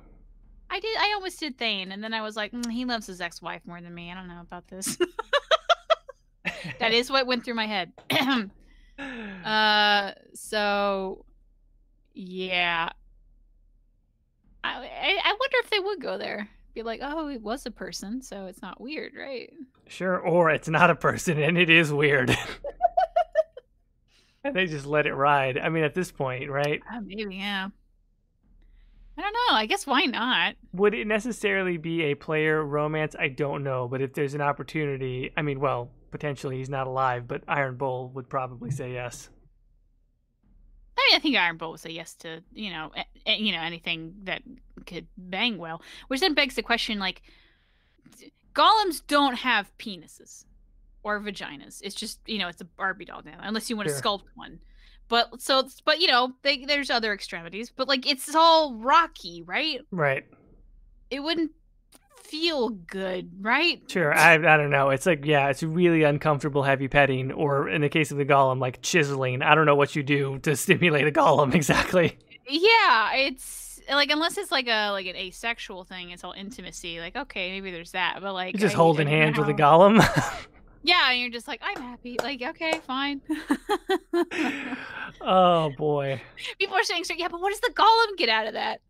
I almost did Thane, and then I was like, he loves his ex-wife more than me. I don't know about this. That is what went through my head. So, yeah. I wonder if they would go there. Be like, oh, it was a person, so it's not weird, right? Sure, or it's not a person, and it is weird. And they just let it ride. I mean, at this point, right? Maybe, yeah. I don't know. I guess why not? Would it necessarily be a player romance? I don't know. But if there's an opportunity, I mean, well, potentially he's not alive, but Iron Bull would probably say yes. I mean, I think Iron Bull would say yes to, anything that could bang well. Which then begs the question, like, golems don't have penises or vaginas. It's just, it's a Barbie doll now, unless you want to sculpt one. But there's other extremities. But like, it's all rocky, right? Right. It wouldn't feel good, right? Sure. I don't know. It's like, yeah, it's really uncomfortable heavy petting, or in the case of the golem, like chiseling. I don't know what you do to stimulate a golem exactly. Yeah, it's like, unless it's like an asexual thing, it's all intimacy. Like, okay, maybe there's that, but like, you're just holding hands with a golem. Yeah, and you're just like, I'm happy. Like, okay, fine. Oh boy. People are saying, so yeah, but what does the golem get out of that?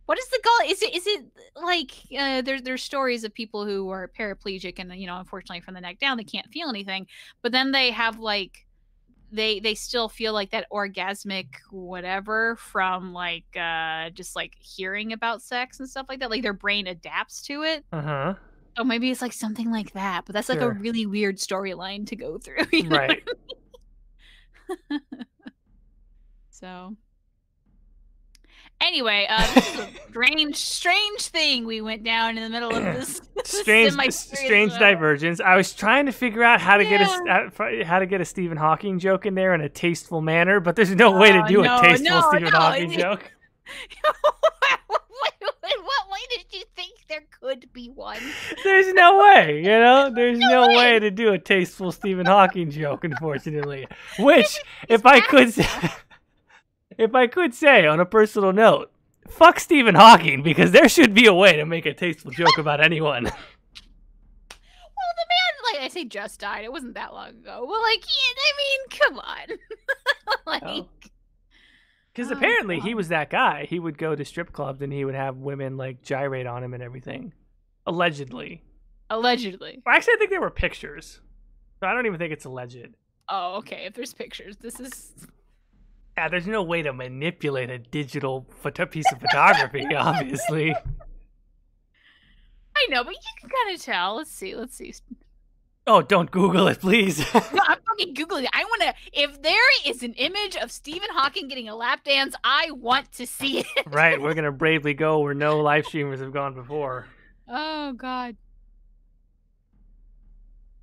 What is the golem? Is it like there's stories of people who are paraplegic and unfortunately from the neck down they can't feel anything, but then they have like they still feel like that orgasmic whatever from like just like hearing about sex and stuff like that. Like their brain adapts to it. Uh-huh. So maybe it's like something like that, but that's like a really weird storyline to go through. Right. So, Anyway, this is a strange thing we went down in the middle of this. strange divergence. I was trying to figure out how to get a Stephen Hawking joke in there in a tasteful manner, but there's no way to do a tasteful Stephen Hawking joke. What way did you think there could be one? There's no way, you know? There's no way to do a tasteful Stephen Hawking joke, unfortunately. Which, if I could say on a personal note, fuck Stephen Hawking, because there should be a way to make a tasteful joke about anyone. Well, the man, like I say, just died. It wasn't that long ago. Well, like, I mean, come on. Like, because apparently he was that guy. He would go to strip clubs and he would have women like gyrate on him and everything. Allegedly. Allegedly. Well, actually, I think there were pictures. So I don't even think it's alleged. Oh, okay. If there's pictures, this is... Yeah, there's no way to manipulate a digital piece of photography, obviously. I know, but you can kind of tell. Let's see. Oh, don't Google it, please. No, I'm fucking Googling it. I want to... If there is an image of Stephen Hawking getting a lap dance, I want to see it. Right, we're going to bravely go where no live streamers have gone before. Oh, God.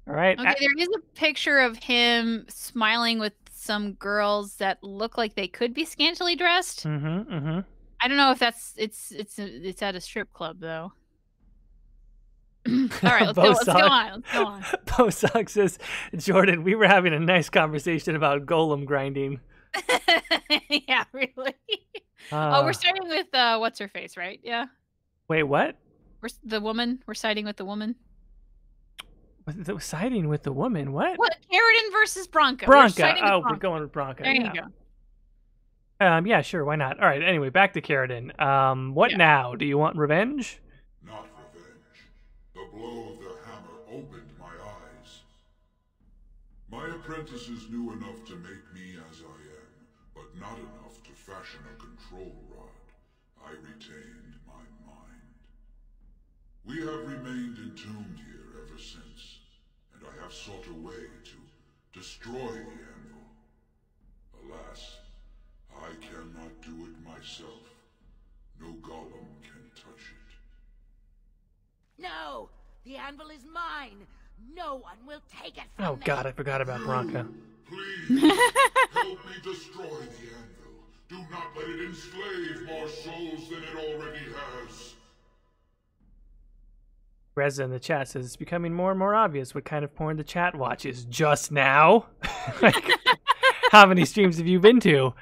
All right. Okay, there is a picture of him smiling with some girls that look like they could be scantily dressed. I don't know if that's... It's at a strip club, though. All right, let's go on. Bosog says, Jordan, we were having a nice conversation about golem grinding. Yeah, really. We're starting with what's her face, right? Yeah. Wait, what? We're siding with the woman. Siding with the woman? What? What? Keratin versus Bronca. Bronca. We're going with Bronca. There you go. Yeah, sure. Why not? All right. Anyway, back to Keratin. What now? Do you want revenge? Not revenge. The blow of the hammer opened my eyes. My apprentices knew enough to make me as I am, but not enough to fashion a control rod. I retained my mind. We have remained entombed here ever since, and I have sought a way to destroy the anvil. Alas, I cannot do it myself. No golem can touch it. No! The anvil is mine! No one will take it from me! Oh god, I forgot about Bronca. Please, help me destroy the anvil. Do not let it enslave more souls than it already has. Reza in the chat says, it's becoming more and more obvious what kind of porn the chat watches. Just now? Like, how many streams have you been to?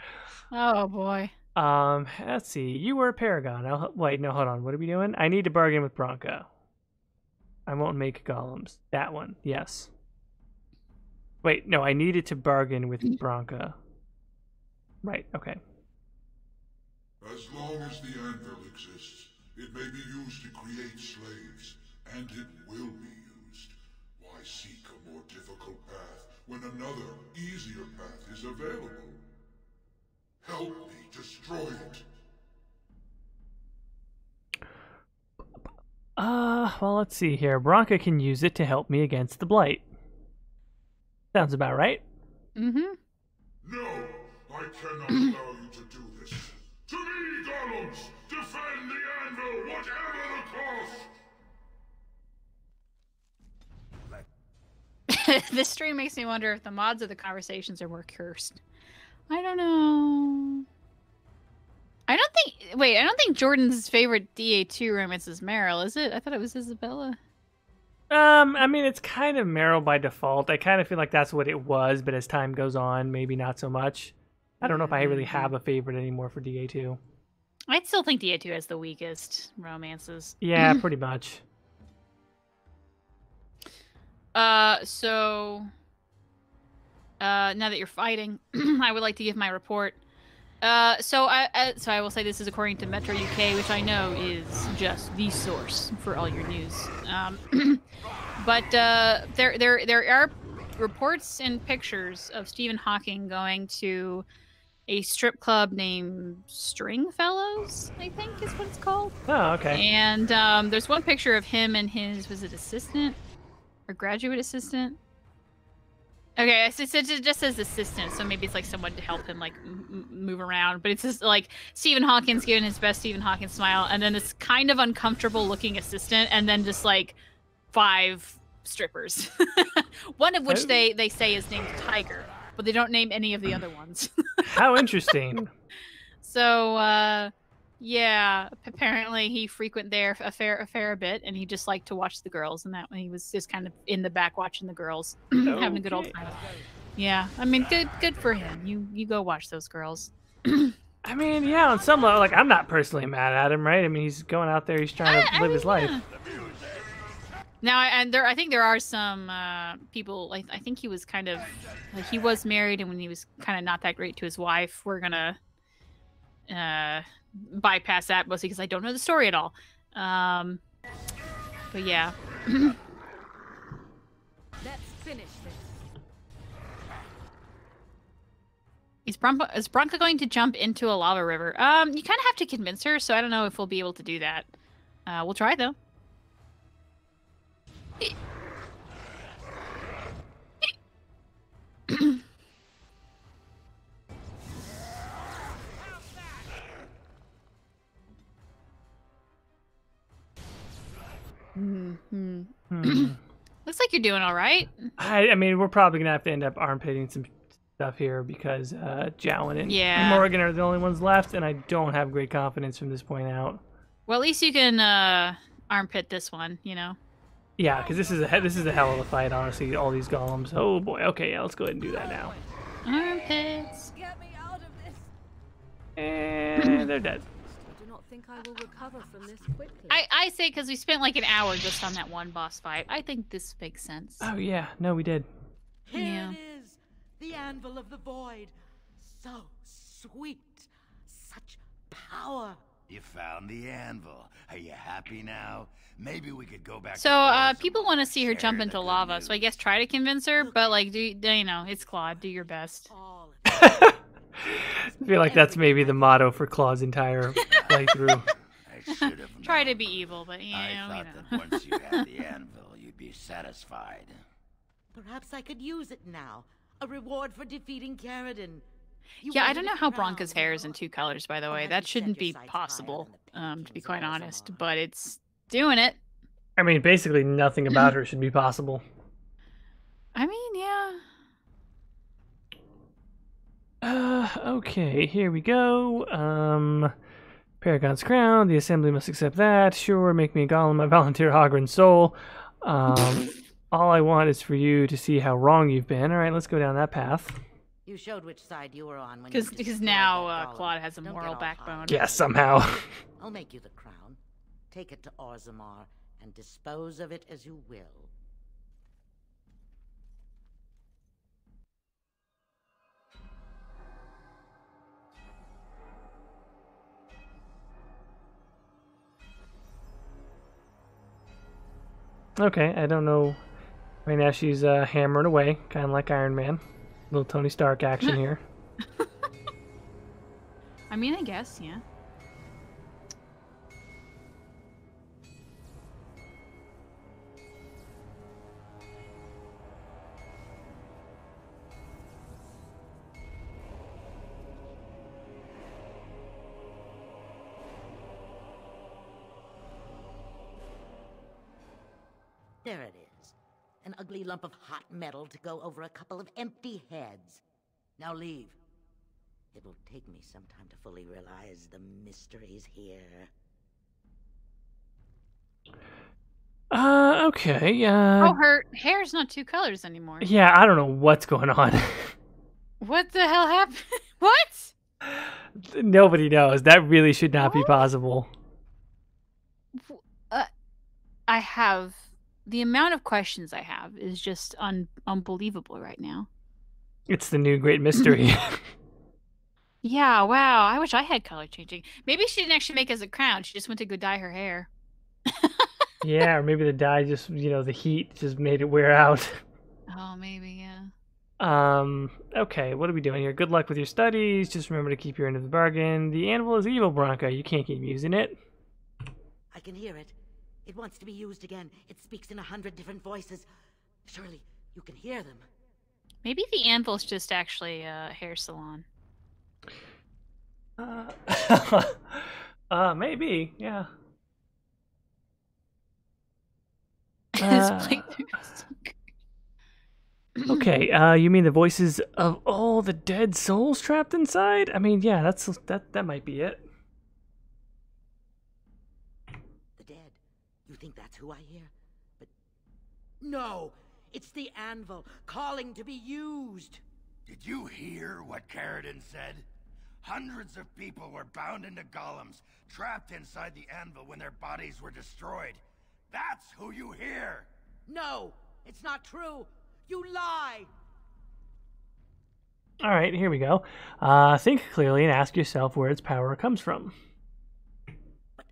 Oh, boy. Let's see. You were a Paragon. Wait, no, hold on. What are we doing? I need to bargain with Bronca. I won't make golems. That one. Yes. Wait, no, I needed to bargain with Bronca. Right, okay. As long as the anvil exists, it may be used to create slaves, and it will be used. Why seek a more difficult path when another, easier path is available? Help me destroy it. Well, let's see here. Bronca can use it to help me against the Blight. Sounds about right. Mm-hmm. No, I cannot allow you to do this. To me, golems! Defend the anvil, whatever the cost! This stream makes me wonder if the mods of the conversations are more cursed. I don't know. I don't think Jordan's favorite DA2 romance is Meryl, is it? I thought it was Isabella. I mean, it's kind of Meryl by default. I kind of feel like that's what it was, but as time goes on, maybe not so much. I don't know if I really have a favorite anymore for DA2. I'd still think DA2 has the weakest romances. Yeah, pretty much. So now that you're fighting, I would like to give my report. So I will say this is according to Metro UK, which I know is just the source for all your news. But there are reports and pictures of Stephen Hawking going to a strip club named Stringfellows, I think is what it's called. Oh, okay. And there's one picture of him and his, was it assistant or graduate assistant? Okay, so it's just as assistant, so maybe it's like someone to help him like move around. But it's just like Stephen Hawkins giving his best Stephen Hawkins smile, and then this kind of uncomfortable looking assistant, and then just like 5 strippers. One of which they say is named Tiger, but they don't name any of the other ones. How interesting. So yeah, apparently he frequent there a fair bit, and he just liked to watch the girls, and that he was just kind of in the back watching the girls, having a good old time. Yeah, I mean, good for him. You go watch those girls. I mean, yeah, on some level, like I'm not personally mad at him, right? I mean, he's going out there, he's trying to live his life. Now, I think there are some people. Like, I think he was kind of like he was married, and when he was kind of not that great to his wife, we're gonna bypass that mostly because I don't know the story at all. But yeah. Let's finish this. Is Bronca going to jump into a lava river? You kind of have to convince her, so I don't know if we'll be able to do that. We'll try though. Looks like you're doing all right. I mean, we're probably gonna have to end up armpitting some stuff here because Jowan and Morgan are the only ones left, and I don't have great confidence from this point out. Well, at least you can armpit this one, you know. Yeah, because this is a hell of a fight, honestly. All these golems. Oh boy. Okay, yeah, let's go ahead and do that now. Armpits. Get me out of this. And they're dead. I do not think I will recover from this quickly. I say because we spent like an hour just on that one boss fight. I think this makes sense. Oh yeah, no, we did. Here Yeah. it is, the anvil of the void. So sweet, such power. You found the anvil. Are you happy now? Maybe we could go back. So people want to see her jump into lava, so I guess try to convince her. But like, you know, it's Claude. Do your best. All I feel like that's maybe the motto for Claw's entire playthrough. I should have Try to known. be evil, but you know, I thought that once you had the anvil, you'd be satisfied. Perhaps I could use it now. A reward for defeating Carradine. You Yeah, I wanted don't a know how crown, Bronca's hair is in 2 colors, by the way. have That you shouldn't set your be sights possible, higher than the to be patrons quite of honest. Orzammar? But it's doing it. I mean, basically nothing about her should be possible. I mean, yeah. Okay, here we go. Paragon's crown. The assembly must accept that. Sure, make me a golem. I volunteer Hogren's soul. All I want is for you to see how wrong you've been. All right, let's go down that path. You showed which side you were on when you Because destroyed now that golem. Claude has a Don't moral get all backbone. hot. Yeah, somehow. I'll make you the crown. Take it to Orzammar and dispose of it as you will. Okay, I don't know. Right now she's hammering away, kind of like Iron Man. Little Tony Stark action here. I mean, I guess, yeah. There it is. An ugly lump of hot metal to go over a couple of empty heads. Now leave. It will take me some time to fully realize the mysteries here. Okay, Oh, her hair's not 2 colors anymore. yeah, I don't know what's going on. What the hell happened? What? Nobody knows. That really should not be possible. I have the amount of questions I have is just unbelievable right now. It's the new great mystery. Yeah, wow. I wish I had color changing. Maybe she didn't actually make us a crown. She just went to go dye her hair. Yeah, or maybe the dye just, the heat just made it wear out. Oh, maybe, yeah. Okay, what are we doing here? Good luck with your studies. Just remember to keep your end of the bargain. The anvil is evil, Bronca. You can't keep using it. I can hear it. It wants to be used again. It speaks in 100 different voices. Surely you can hear them. Maybe the anvil's just actually a hair salon. Maybe, yeah. This playthrough is so good. Okay, you mean the voices of all the dead souls trapped inside? I mean, yeah, that might be it. The dead. You think that's who I hear? But no! It's the anvil, calling to be used! Did you hear what Caitie said? Hundreds of people were bound into golems, trapped inside the anvil when their bodies were destroyed. That's who you hear! No! It's not true! You lie! All right, here we go. Think clearly and ask yourself where its power comes from. But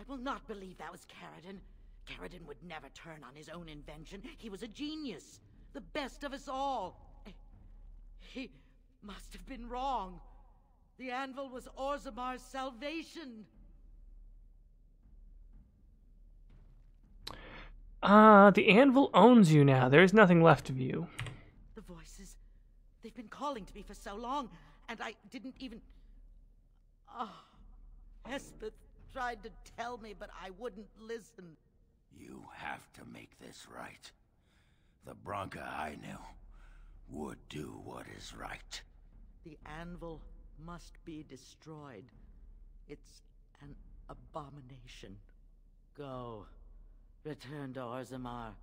I will not believe that was Caitie. Caitie would never turn on his own invention. He was a genius. The best of us all. He must have been wrong. The anvil was Orzamar's salvation. The anvil owns you now. There's nothing left of you. The voices, they've been calling to me for so long, and I didn't even... Oh, Hespeth tried to tell me, but I wouldn't listen. You have to make this right. The Bronca I knew would do what is right. The anvil must be destroyed. It's an abomination. Go. Return to Orzamar.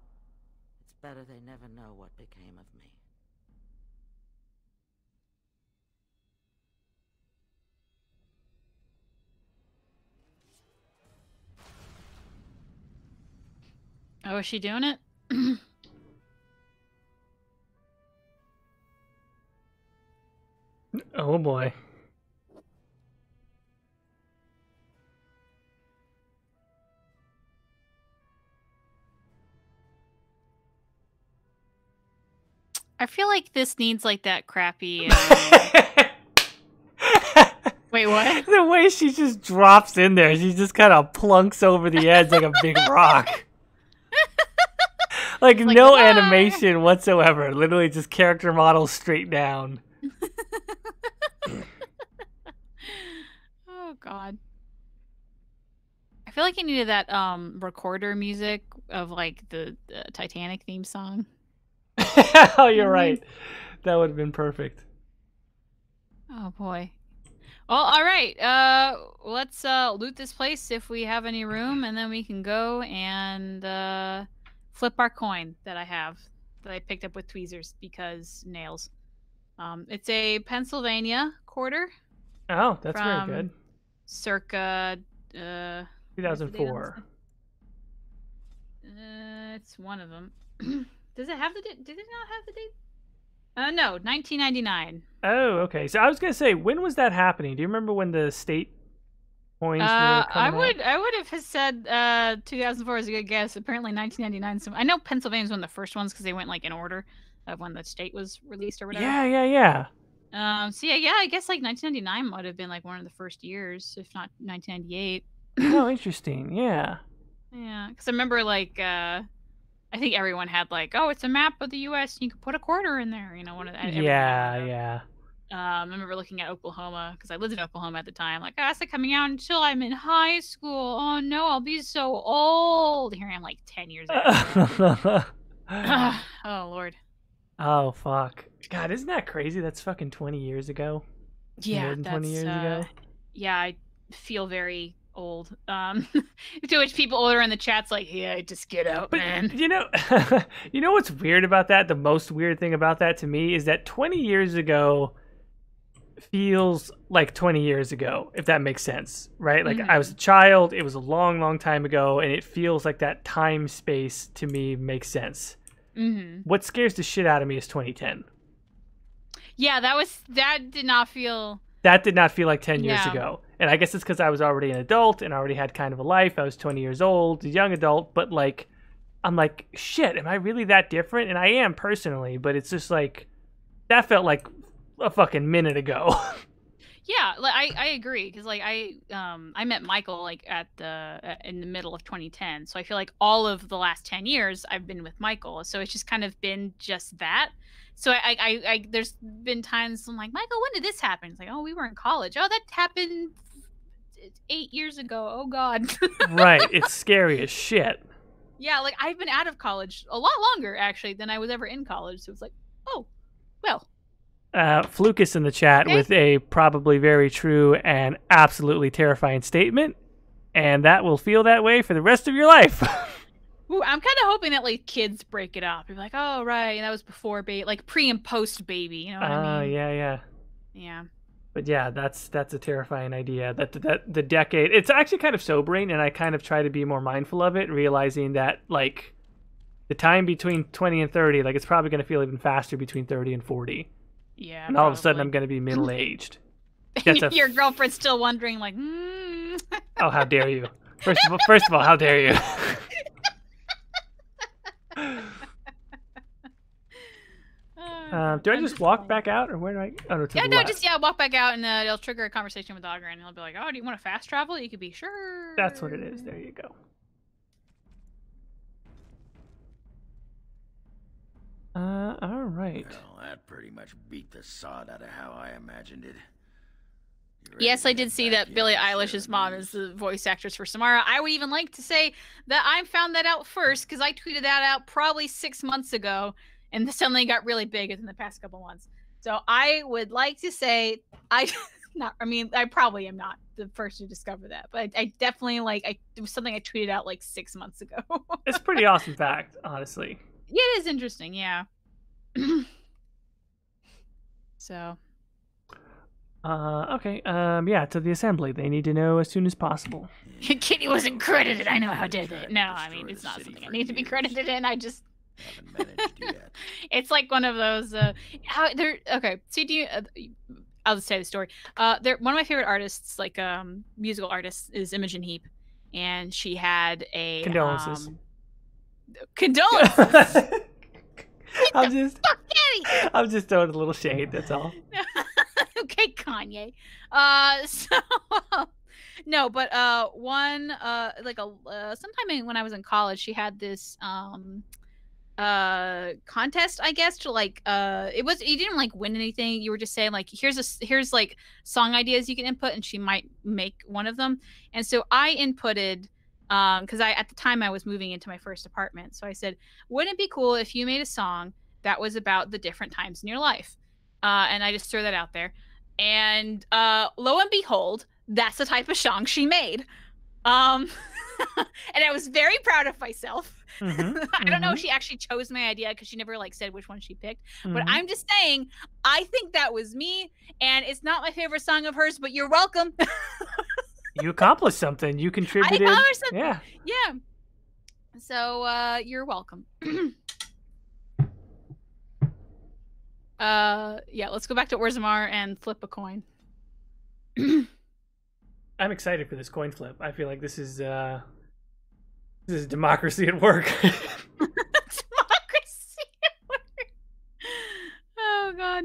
It's better they never know what became of me. Oh, is she doing it? Oh boy. I feel like this needs like that crappy. Wait, what? The way she just drops in there, she just kind of plunks over the edge like a big rock. Like no animation whatsoever. Literally just character model straight down. Oh God. I feel like I needed that recorder music of like the Titanic theme song. Oh, you're right. That would have been perfect. Oh boy. Well, all right. Let's loot this place if we have any room, and then we can go and flip our coin that I have that I picked up with tweezers because nails. It's a Pennsylvania quarter. Oh, that's very good. Circa 2004. It's one of them. Does it have the date? Did it not have the date? No, 1999. Oh, okay. So I was gonna say, when was that happening? Do you remember when the state coins were coming out? I would have said 2004 is a good guess. Apparently 1999. So I know Pennsylvania was one of the first ones because they went like in order of when the state was released or whatever. Yeah. So yeah, I guess like 1999 might have been like one of the first years, if not 1998. Oh, interesting. Yeah. Yeah, because I remember like I think everyone had like, oh, it's a map of the U.S. and you could put a quarter in there. You know, one of the Yeah. I remember looking at Oklahoma because I lived in Oklahoma at the time. Like, oh, that's not coming out until I'm in high school. Oh no, I'll be so old. Here I am, like 10 years old. Oh Lord. Oh fuck. God, isn't that crazy? That's fucking 20 years ago. Yeah, more than 20 years ago. Yeah, I feel very old. To which people older in the chat's like, yeah, just get out, man. You know, you know what's weird about that? The most weird thing about that to me is that 20 years ago feels like 20 years ago, if that makes sense, right? Like I was a child, it was a long, long time ago, and it feels like that time space to me makes sense. What scares the shit out of me is 2010. Yeah, that did not feel like 10 years ago. And I guess it's because I was already an adult and already had kind of a life. I was 20 years old, a young adult, but like, I'm like, shit, am I really that different? And I am personally, but it's just like, that felt like a fucking minute ago. Yeah, like I agree because like I met Michael like at the in the middle of 2010, so I feel like all of the last 10 years I've been with Michael, so it's just kind of been just that. So I there's been times I'm like, Michael, when did this happen? It's like, oh, we were in college. Oh, that happened 8 years ago. Oh God. Right. It's scary as shit. Yeah, like I've been out of college a lot longer actually than I was ever in college. So it's like, oh, well. Flukus in the chat Okay. with a probably very true and absolutely terrifying statement, and that will feel that way for the rest of your life. Ooh, I'm kind of hoping that like kids break it up. You're like, oh right, that was before baby, like pre and post baby. You know what I mean? Yeah. Yeah. But yeah, that's a terrifying idea. That the decade. It's actually kind of sobering, and I kind of try to be more mindful of it, realizing that like the time between 20 and 30, like it's probably going to feel even faster between 30 and 40. Yeah. And all of a sudden, I'm going to be middle aged. Your girlfriend's still wondering, like, Oh, how dare you! First of all, how dare you? Do I just walk back out, or where do I? Oh, no, to Yeah, the no, left. just walk back out, and it'll trigger a conversation with Augur, and he'll be like, "Oh, do you want to fast travel? You could be sure." That's what it is. There you go. All right. Well, that pretty much beat the sod out of how I imagined it. Yes, I did see that Billie Eilish's mom is the voice actress for Samara. I would even like to say that I found that out first because I tweeted that out probably 6 months ago, and this suddenly got really big in the past couple months. So I would like to say I probably am not the first to discover that, but I definitely it was something I tweeted out like 6 months ago. It's a pretty awesome fact, honestly. Yeah, it is interesting, yeah. So. Okay. Yeah, to the assembly. They need to know as soon as possible. Kitty wasn't credited. I know how did it. No, I mean it's not something I need to be credited in. I just haven't managed yet. It's like one of those how they're okay. See, do you? I'll just say the story. They're one of my favorite artists, like musical artists, is Imogen Heap, and she had a Condolences. Condolences. I'm just throwing a little shade. That's all. Okay, Kanye. So no, but one sometime when I was in college, she had this contest, I guess, to like you didn't like win anything. You were just saying like here's like song ideas you can input, and she might make one of them. And so I inputted because at the time I was moving into my first apartment, so I said, wouldn't it be cool if you made a song that was about the different times in your life? And I just threw that out there. And lo and behold, that's the type of song she made. And I was very proud of myself. I don't know if she actually chose my idea because she never like said which one she picked. But I'm just saying, I think that was me. And it's not my favorite song of hers, but you're welcome. You accomplished something. You contributed. I accomplished something. Yeah. Yeah. So you're welcome. Yeah, let's go back to Orzammar and flip a coin. I'm excited for this coin flip. I feel like this is democracy at work. Democracy at work. Oh God.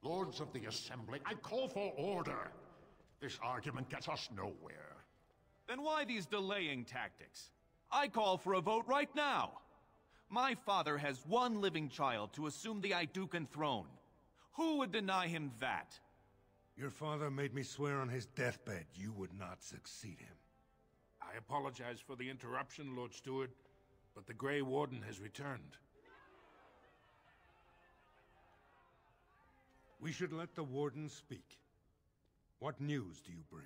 Lords of the Assembly, I call for order. This argument gets us nowhere. Then why these delaying tactics? I call for a vote right now. My father has one living child to assume the Idukan throne. Who would deny him that? Your father made me swear on his deathbed you would not succeed him. I apologize for the interruption, Lord Steward, but the Grey Warden has returned. We should let the Warden speak. What news do you bring?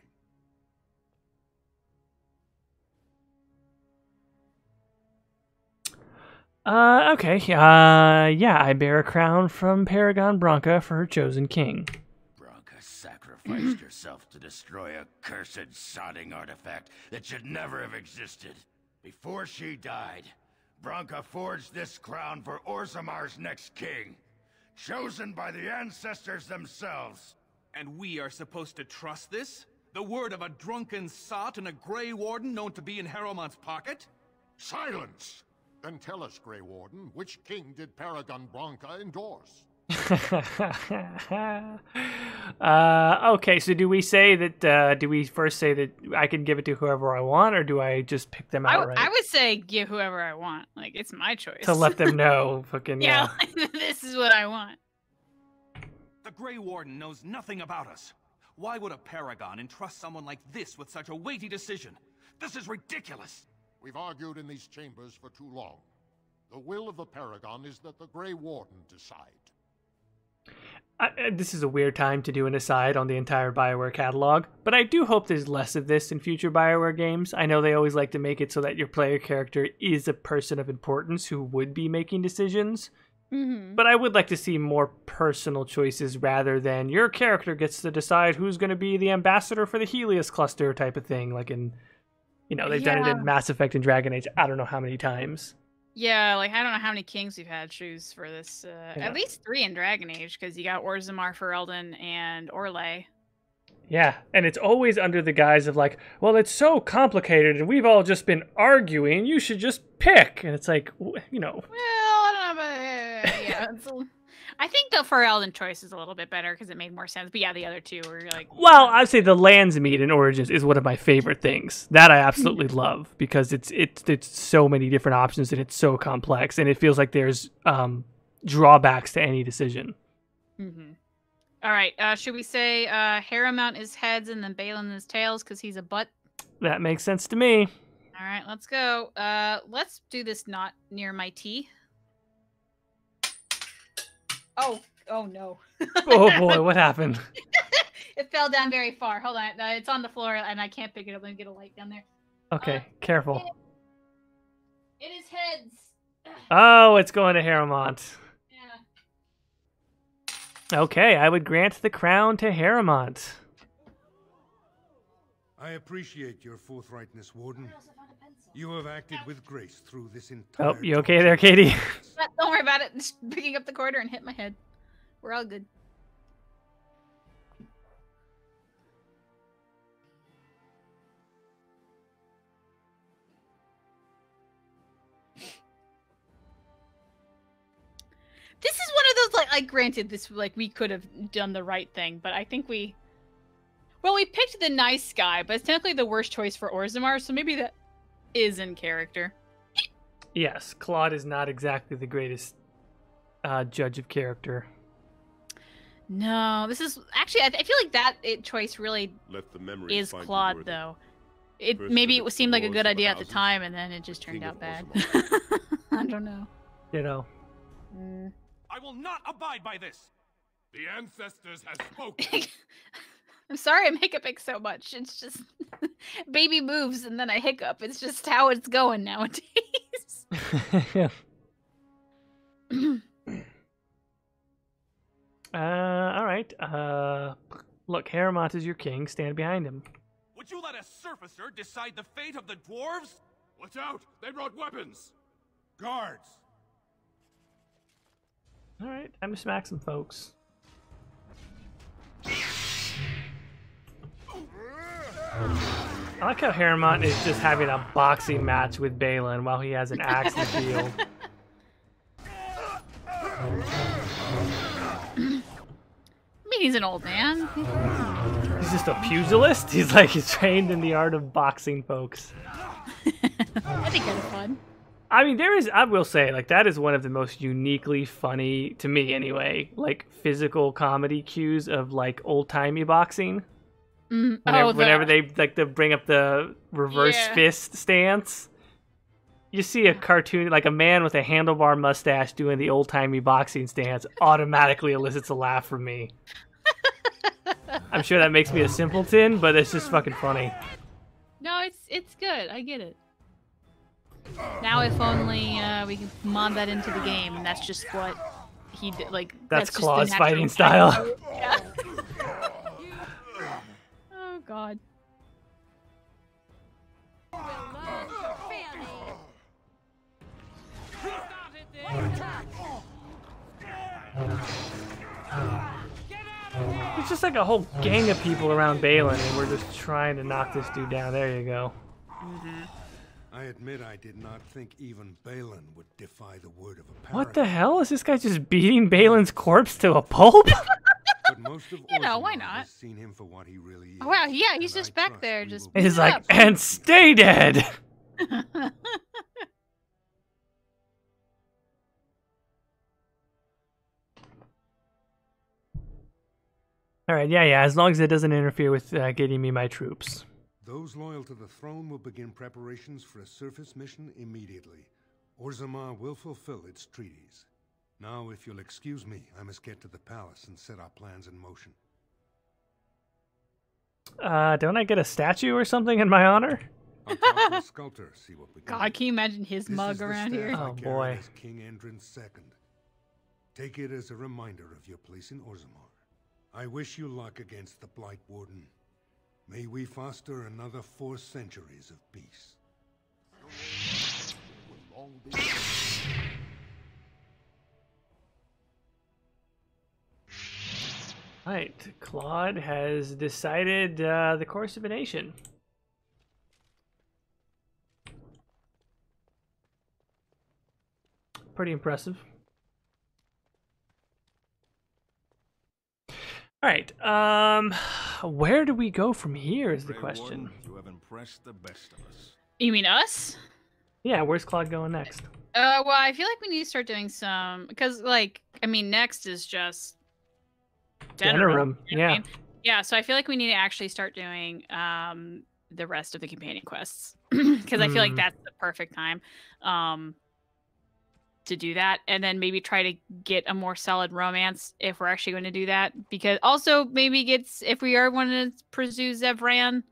Okay. Yeah, I bear a crown from Paragon Branca for her chosen king. Branca sacrificed herself to destroy a cursed sodding artifact that should never have existed. Before she died, Branca forged this crown for Orzammar's next king, chosen by the ancestors themselves. And we are supposed to trust this? The word of a drunken sot and a Grey Warden known to be in Harrowmont's pocket? Silence! Then tell us, Grey Warden, which king did Paragon Bronca endorse? Okay, so do we say that, do we first say that I can give it to whoever I want, or do I just pick them outright? I would say give whoever I want. Like, it's my choice. To let them know, fucking, yeah. Like, this is what I want. The Grey Warden knows nothing about us. Why would a Paragon entrust someone like this with such a weighty decision? This is ridiculous. We've argued in these chambers for too long. The will of the Paragon is that the Grey Warden decide. This is a weird time to do an aside on the entire BioWare catalog, but I do hope there's less of this in future BioWare games. I know they always like to make it so that your player character is a person of importance who would be making decisions, but I would like to see more personal choices rather than your character gets to decide who's going to be the ambassador for the Helios cluster type of thing, like in, you know, they've done it in Mass Effect and Dragon Age I don't know how many times. Yeah, like, I don't know how many kings we've had choose for this. At least 3 in Dragon Age, because you got Orzammar, Ferelden, and Orlais. Yeah, and it's always under the guise of like, well, it's so complicated, and we've all just been arguing, you should just pick. And it's like, you know. Well, I don't know, but yeah. I think the Ferelden choice is a little bit better, because it made more sense. But yeah, the other two were like... Well, I'd say the Landsmeet in Origins is one of my favorite things. That I absolutely love, because it's so many different options, and it's so complex, and it feels like there's drawbacks to any decision. All right, should we say Harrowmont is heads and then Balin is tails because he's a butt? That makes sense to me. All right, let's go. Let's do this not near my tea. Oh no. Oh boy, what happened? It fell down very far. Hold on, it's on the floor and I can't pick it up. Let me get a light down there. Okay, careful. It is heads. Oh, it's going to Harrowmont. Okay, I would grant the crown to Harrowmont. I appreciate your forthrightness, Warden. You have acted with grace through this entire... Oh, you okay there, Caitie? Don't worry about it. Just picking up the quarter and hit my head. We're all good. This is one of those, like granted, this, like, we could have done the right thing, but I think we picked the nice guy, but it's technically the worst choice for Orzammar, so maybe that is in character. Yes, Claude is not exactly the greatest judge of character. No, this is, actually, I feel like that choice really is Claude, though. Maybe it seemed like a good idea at the time, and then it just turned out bad. I don't know. You know. I will not abide by this. The ancestors have spoken. I'm sorry I hiccup so much. It's just baby moves and then I hiccup. It's just how it's going nowadays. All right. Look, Harrowmont is your king. Stand behind him. Would you let a surfacer decide the fate of the dwarves? Watch out! They brought weapons! Guards! All right, time to smack some folks. I like how Harrowmont is just having a boxing match with Balin while he has an axe in the field. I mean, he's an old man. He's just a pugilist? He's trained in the art of boxing folks. I think that's fun. I mean, I will say, like, that is one of the most uniquely funny, to me anyway, like, physical comedy cues of, like, old-timey boxing. Whenever they bring up the reverse fist stance, you see a cartoon, like a man with a handlebar mustache doing the old-timey boxing stance automatically elicits a laugh from me. I'm sure that makes me a simpleton, but it's just fucking funny. No, it's good. I get it. Now, if only we can mod that into the game, and that's just what he did. Like, that's Claw's fighting style. Yeah. Oh God. There's just like a whole gang of people around Balin, and we're just trying to knock this dude down. There you go. I admit I did not think even Balin would defy the word of a paragon. What the hell? Is this guy just beating Balin's corpse to a pulp? But most of You know, why Orzammar not? has seen him for what he really is. Oh, wow, yeah, he's and just I back trust there, we just will beat He's it like, up. and stay dead. All right, yeah. As long as it doesn't interfere with getting me my troops. Those loyal to the throne will begin preparations for a surface mission immediately. Orzammar will fulfill its treaties. Now, if you'll excuse me, I must get to the palace and set our plans in motion. Don't I get a statue or something in my honor? I'll talk to the sculptor, see what we can God, do. can you imagine his This mug is the around staff here? I Oh, carried boy. as King Endrin's second. Take it as a reminder of your place in Orzammar. I wish you luck against the Blight Warden. May we foster another 4 centuries of peace. Right, Claude has decided the course of a nation. Pretty impressive. All right, where do we go from here is the question. You have impressed the best of us. You mean us? Yeah, where's Claude going next? Well, I feel like we need to start doing some, because, like, I mean, next is just Denerim, you know what I yeah. mean? Yeah, so I feel like we need to actually start doing the rest of the companion quests, because I feel like that's the perfect time to do that, and then maybe try to get a more solid romance if we're actually going to do that, because also maybe if we are wanting to pursue Zevran,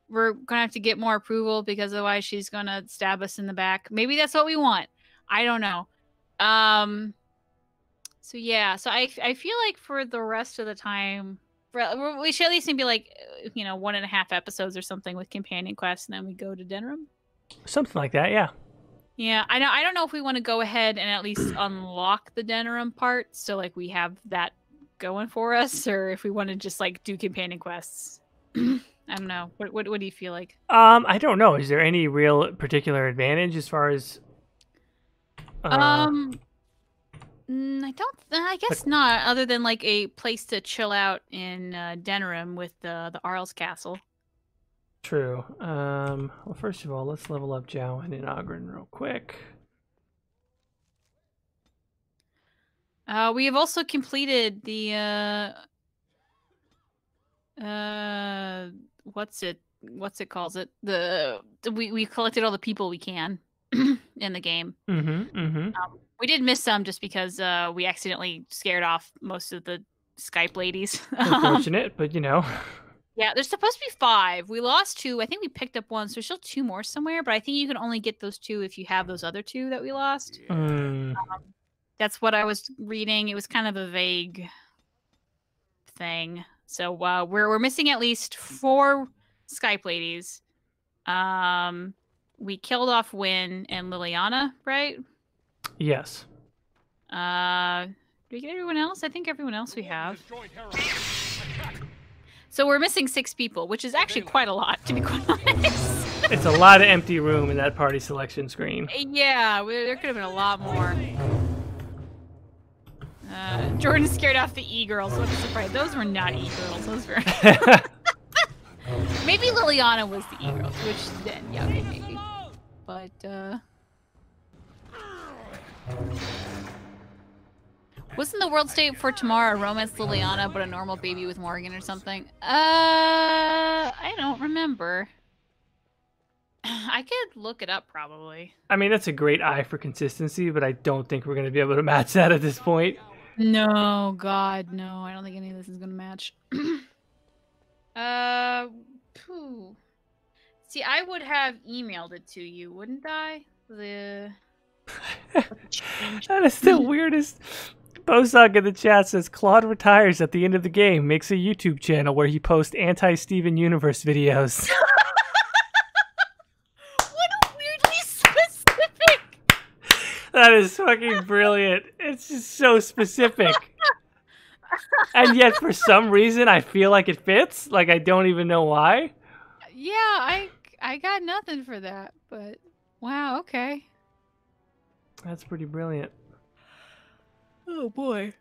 we're gonna have to get more approval, because otherwise she's gonna stab us in the back. Maybe that's what we want. I don't know. So yeah, so I feel like for the rest of the time, we should at least maybe like 1.5 episodes or something with companion quests, and then we go to Denerim. Something like that, yeah. Yeah, I know. I don't know if we want to go ahead and at least unlock the Denerim part, so like we have that going for us, or if we want to just like do companion quests. I don't know. What do you feel like? I don't know. Is there any real particular advantage as far as? I don't. I guess not. Other than like a place to chill out in Denerim with the Arl's castle. True. Well, first of all, let's level up Jowan and Ogren real quick. We have also completed the what's it calls it, we collected all the people we can in the game. We did miss some just because we accidentally scared off most of the Skype ladies. Unfortunate, but you know. Yeah, there's supposed to be 5. We lost 2. I think we picked up 1, so there's still 2 more somewhere, but I think you can only get those 2 if you have those other 2 that we lost. That's what I was reading. It was kind of a vague thing. So we're missing at least 4 Skype ladies. We killed off Wynn and Liliana, right? Yes. Do we get everyone else? I think everyone else we have. So we're missing 6 people, which is actually quite a lot, to be quite honest. It's a lot of empty room in that party selection screen. Yeah, there could have been a lot more. Jordan scared off the e-girls. What a surprise. Those were not e-girls. Those were... Maybe Liliana was the e-girls, which then, yeah, okay, maybe. But, wasn't the world state for tomorrow romance Liliana, but a normal baby with Morgan or something? I don't remember. I could look it up, probably. I mean, that's a great eye for consistency, but I don't think we're going to be able to match that at this point. No, God, no. I don't think any of this is going to match. See, I would have emailed it to you, wouldn't I? That is the weirdest. Bozog in the chat says Claude retires at the end of the game, makes a YouTube channel where he posts anti-Steven Universe videos. What a weirdly specific. That is fucking brilliant. It's just so specific. And yet, for some reason, I feel like it fits. Like, I don't even know why. Yeah, I got nothing for that, but wow, okay. That's pretty brilliant. Oh boy.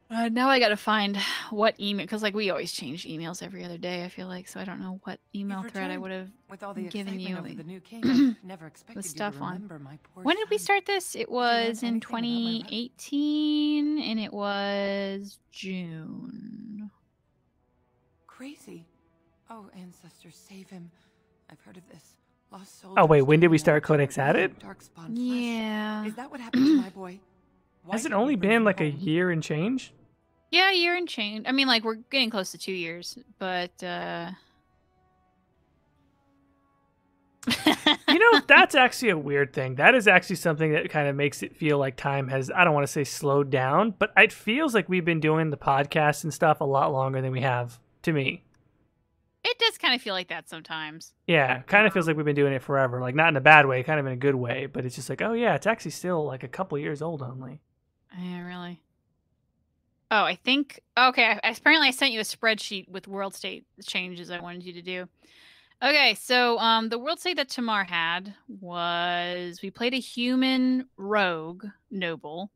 Now I gotta find what email, because like we always change emails every other day. I feel like, so I don't know what email thread I would have with all the given you excitement over the new king. I never expected with you stuff to on. remember my poor When did we son. start this? It was in anything about my rep? 2018, and it was June. Crazy. Oh, ancestors, save him. I've heard of this. Lost soldiers. Oh, wait, when did we taken start out, Codex Added? darkspawn flesh. Yeah. Is that what happened to my boy? Why Has it did we only bring been him like a home? year and change? Yeah, year and change. I mean, like we're getting close to 2 years, but You know, that's actually a weird thing. That is actually something that kind of makes it feel like time has, I don't want to say slowed down, but it feels like we've been doing the podcast and stuff a lot longer than we have, to me. it does kind of feel like that sometimes. Yeah, kind of feels like we've been doing it forever. Like, not in a bad way, kind of in a good way, but it's just like, oh yeah, it's actually still like a couple years old only. Yeah, really. Oh, I think okay. Apparently, I sent you a spreadsheet with world state changes I wanted you to do. Okay, so the world state that Tamar had was we played a human rogue noble.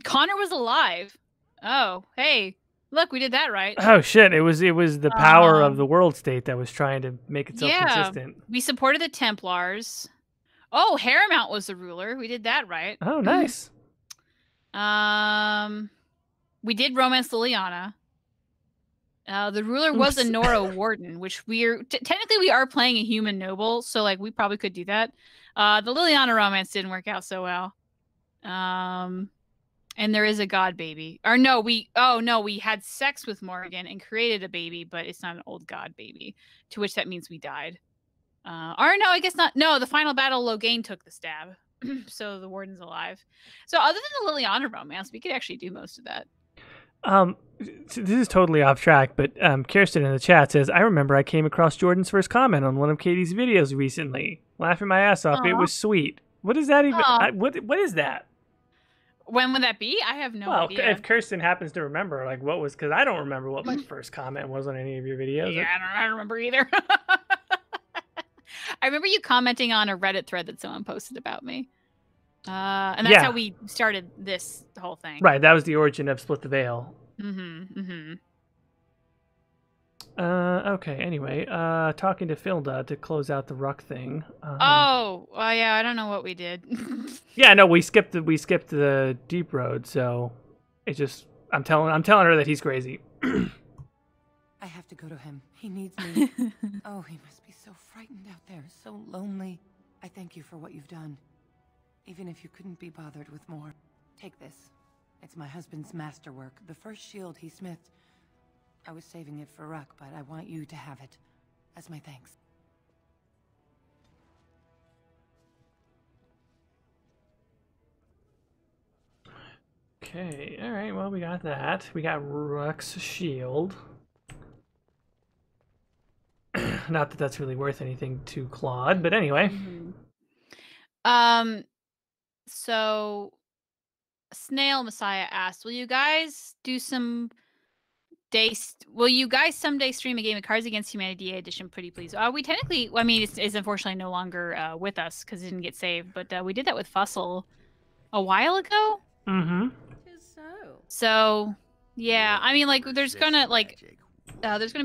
Connor was alive. Oh, hey, look, we did that right. Oh shit, it was the power of the world state that was trying to make itself consistent. We supported the Templars. Oh, Haramount was the ruler. We did that right. Oh, nice. We did romance Liliana. The ruler was a Nora Warden, which technically we are playing a human noble, so like we probably could do that. The Liliana romance didn't work out so well. And there is a god baby. Or no, we had sex with Morgan and created a baby, but it's not an old god baby. To which that means we died. Or no, I guess not. No, the final battle, Logain took the stab. So the warden's alive. So other than the Liliana romance, we could actually do most of that. This is totally off track, but Kirsten in the chat says, I remember I came across Jordan's first comment on one of Caitie's videos recently. Laughing my ass off. Aww. It was sweet. What is that even? What is that? When would that be? I have no idea. If Kirsten happens to remember, like what was, because I don't remember what my first comment was on any of your videos. Yeah, I don't remember either. I remember you commenting on a Reddit thread that someone posted about me. And that's how we started this whole thing. Right, that was the origin of Split the Veil. Okay, anyway, talking to Filda to close out the Ruck thing. Yeah, I don't know what we did. Yeah, no, we skipped the deep road, so it just I'm telling her that he's crazy. I have to go to him. He needs me. Oh, he must be so frightened out there, so lonely. I thank you for what you've done. Even if you couldn't be bothered with more. Take this. It's my husband's masterwork, the first shield he smithed. I was saving it for Ruck, but I want you to have it. As my thanks. Okay, alright, well, we got that. We got Ruck's shield. Not that that's really worth anything to Claude, but anyway. So Snail Messiah asked, will you guys someday stream a game of Cards Against Humanity DA edition, pretty please? We technically, I mean, it's unfortunately no longer with us because it didn't get saved, but we did that with Fussel a while ago. So yeah, I mean, like there's gonna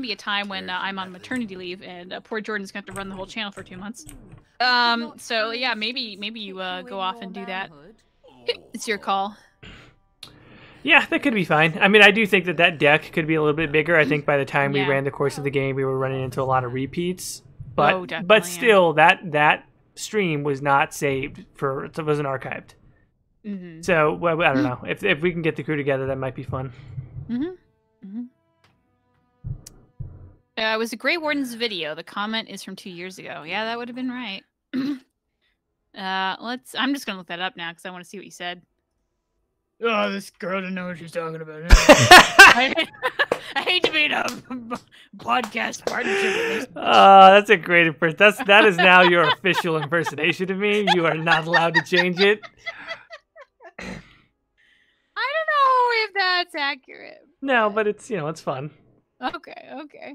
be a time when I'm on maternity leave and poor Jordan's gonna have to run the whole channel for 2 months. So yeah, maybe you go off and do that. It's your call. Yeah, that could be fine. I mean, I do think that deck could be a little bit bigger. I think by the time we ran the course of the game, we were running into a lot of repeats. But still, that stream was not saved it wasn't archived. So well, I don't know if we can get the crew together, that might be fun. It was a Grey Warden's video. The comment is from 2 years ago. Yeah, that would have been right. I'm just gonna look that up now because I want to see what you said. Oh, this girl didn't know what she's talking about. I hate to be in a podcast partnership with this. That's a great impersonation. That is now your official impersonation of me. You are not allowed to change it. I don't know if that's accurate. No, but it's it's fun. Okay.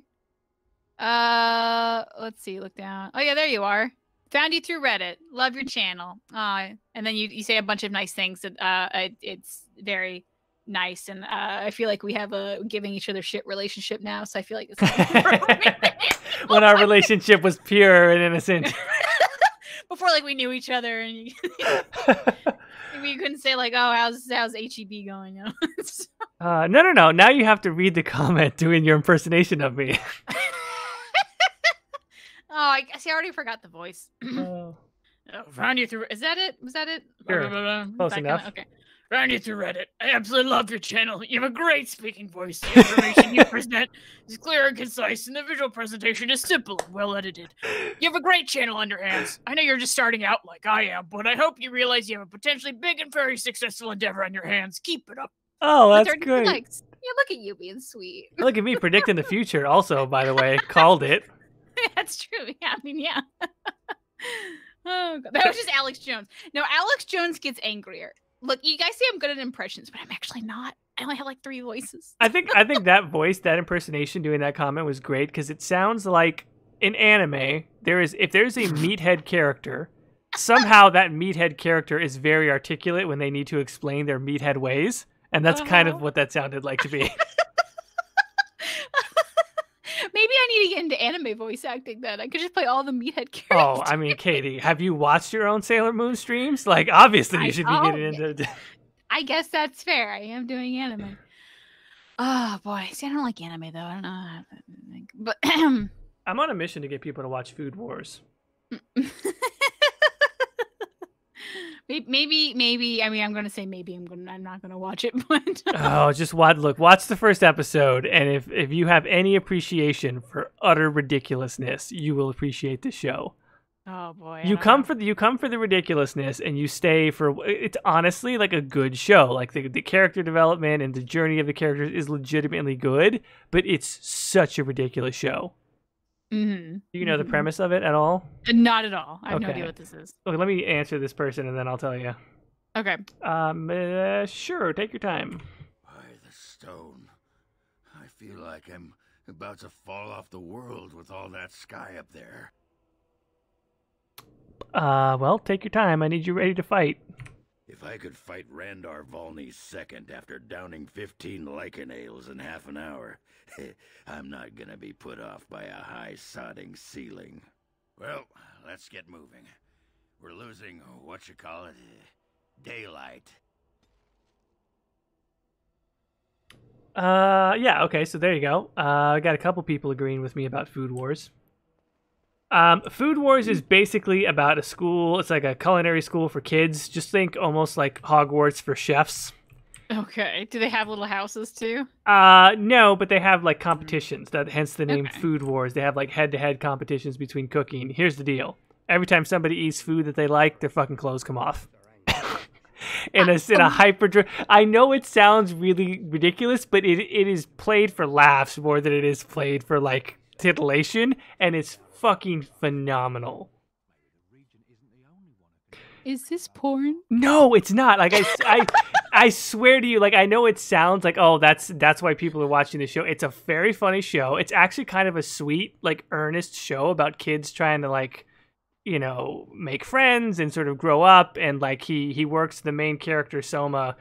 Let's see. Look down. Oh yeah, there you are. Found you through Reddit. Love your channel. And then you say a bunch of nice things that it's very nice, and I feel like we have a giving each other shit relationship now. So I feel like this is When our relationship was pure and innocent. before like we knew each other, and you couldn't say like, oh, how's HEB going? You know? No. Now you have to read the comment doing your impersonation of me. Oh, I guess I already forgot the voice. Found you through. Is that it? Was that it? Sure. Close enough. Okay. Found you through Reddit. I absolutely love your channel. You have a great speaking voice. The information you present is clear and concise, and the visual presentation is simple and well edited. You have a great channel on your hands. I know you're just starting out like I am, but I hope you realize you have a potentially big and very successful endeavor on your hands. Keep it up. Oh, that's great. Yeah, look at you being sweet. Look at me predicting the future. Also, by the way, called it. That's true. Yeah, I mean, yeah. Oh, God. That was just Alex Jones. No, Alex Jones gets angrier. Look, you guys say I'm good at impressions, but I'm actually not. I only have like 3 voices. I think that voice, that impersonation, doing that comment was great because it sounds like in anime if there's a meathead character, somehow that meathead character is very articulate when they need to explain their meathead ways, and that's kind of what that sounded like to me. Maybe I need to get into anime voice acting then. I could just play all the meathead characters. Oh, I mean, Caitie, have you watched your own Sailor Moon streams? Like, obviously you should be getting into... I guess that's fair. I am doing anime. Oh, boy. See, I don't like anime, though. I don't know how to think. But I'm on a mission to get people to watch Food Wars. Maybe. I mean, I'm gonna say maybe. I'm not gonna watch it, but just watch the first episode, and if you have any appreciation for utter ridiculousness, you will appreciate the show. Oh boy! You come for the ridiculousness, and you stay for. It's honestly like a good show. Like the character development and the journey of the characters is legitimately good, but it's such a ridiculous show. Mm-hmm. Do you know the premise of it at all? Not at all. I have no idea what this is. Okay, let me answer this person and then I'll tell you. Okay. Sure. Take your time. By the stone, I feel like I'm about to fall off the world with all that sky up there. Well, take your time. I need you ready to fight. If I could fight Randar Volney's second after downing 15 lichen ales in half an hour, I'm not gonna be put off by a high sodding ceiling. Well, let's get moving. We're losing, daylight. Yeah, okay, so there you go. I got a couple people agreeing with me about Food Wars. Food Wars is basically about a school. It's like a culinary school for kids. Just think almost like Hogwarts for chefs. Okay. Do they have little houses too? No, but they have like competitions. Hence the name Food Wars. They have like head-to-head competitions between cooking. Here's the deal. Every time somebody eats food that they like, their fucking clothes come off. in a hyper. I know it sounds really ridiculous, but it is played for laughs more than it is played for like titillation, and it's fucking phenomenal. Is this porn? No, it's not. Like I swear to you, like I know it sounds like, oh, that's why people are watching the show. It's a very funny show. It's actually kind of a sweet, like earnest show about kids trying to like, you know, make friends and sort of grow up. And like he works, the main character Soma,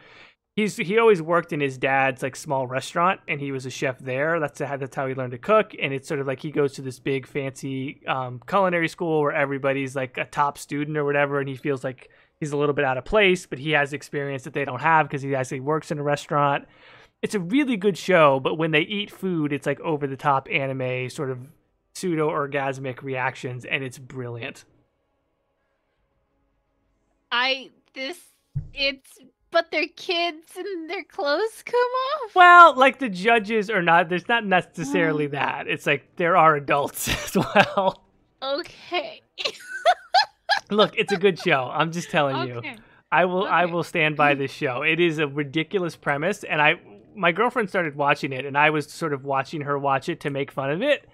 he always worked in his dad's like small restaurant, and he was a chef there. That's how he learned to cook. And it's sort of like he goes to this big fancy culinary school where everybody's like a top student or whatever, and he feels like he's a little bit out of place, but he has experience that they don't have because he actually works in a restaurant. It's a really good show, but when they eat food, it's like over the top anime sort of pseudo orgasmic reactions, and it's brilliant. But they're kids and their clothes come off? Well, like the judges are not, there's not necessarily that. It's like there are adults as well. Okay. Look, it's a good show. I'm just telling you. I will stand by this show. It is a ridiculous premise, and my girlfriend started watching it, and I was sort of watching her watch it to make fun of it.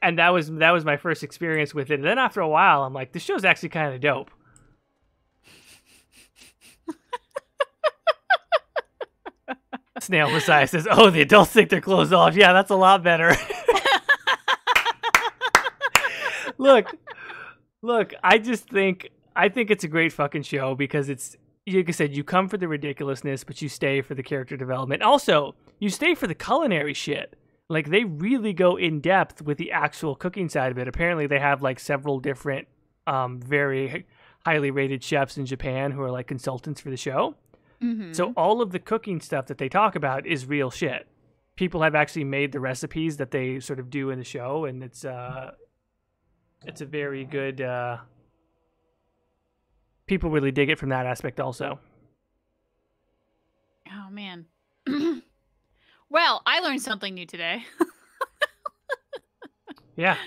And that was my first experience with it. And then after a while, I'm like, this show's actually kind of dope. Snail Messiah says, "Oh, the adults take their clothes off. Yeah, that's a lot better." Look. I think it's a great fucking show because it's, like I said, you come for the ridiculousness, but you stay for the character development. Also, you stay for the culinary shit. Like, they really go in depth with the actual cooking side of it. Apparently, they have like several different, very highly rated chefs in Japan who are like consultants for the show. Mm-hmm. So all of the cooking stuff that they talk about is real shit. People have actually made the recipes that they sort of do in the show, and it's a very good. People really dig it from that aspect, also. Oh man. Well, I learned something new today. Yeah.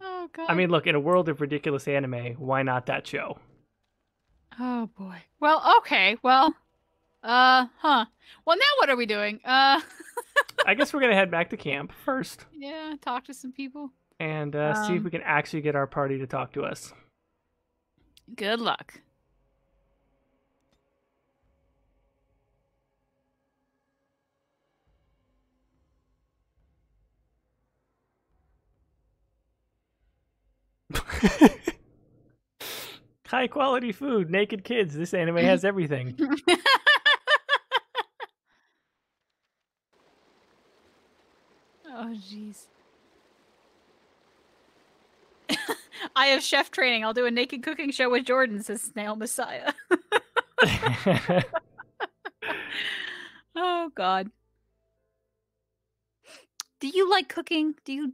Oh god. I mean, look, in a world of ridiculous anime, why not that show? Oh boy. Well, okay. Well, Well, now what are we doing? I guess we're gonna head back to camp first. Yeah, talk to some people. And see if we can actually get our party to talk to us. Good luck. High quality food, naked kids. This anime has everything. Oh, jeez. I have chef training. I'll do a naked cooking show with Jordan, says Snail Messiah. Oh, God. Do you like cooking? Do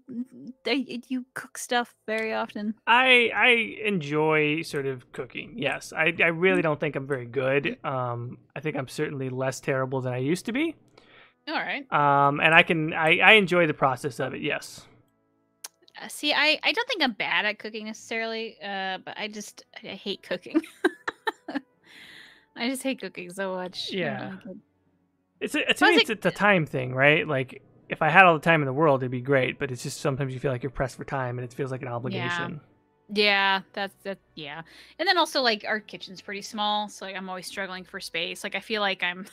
you cook stuff very often? I enjoy sort of cooking. Yes, I really don't think I'm very good. I think I'm certainly less terrible than I used to be. All right. And I enjoy the process of it. Yes. See, I don't think I'm bad at cooking necessarily, but I hate cooking. I just hate cooking so much. Yeah. It's a time thing, right? Like, if I had all the time in the world, it'd be great. But it's just sometimes you feel like you're pressed for time, and it feels like an obligation. Yeah, that's yeah. And then also, like, our kitchen's pretty small, so like I'm always struggling for space. Like, I feel like I'm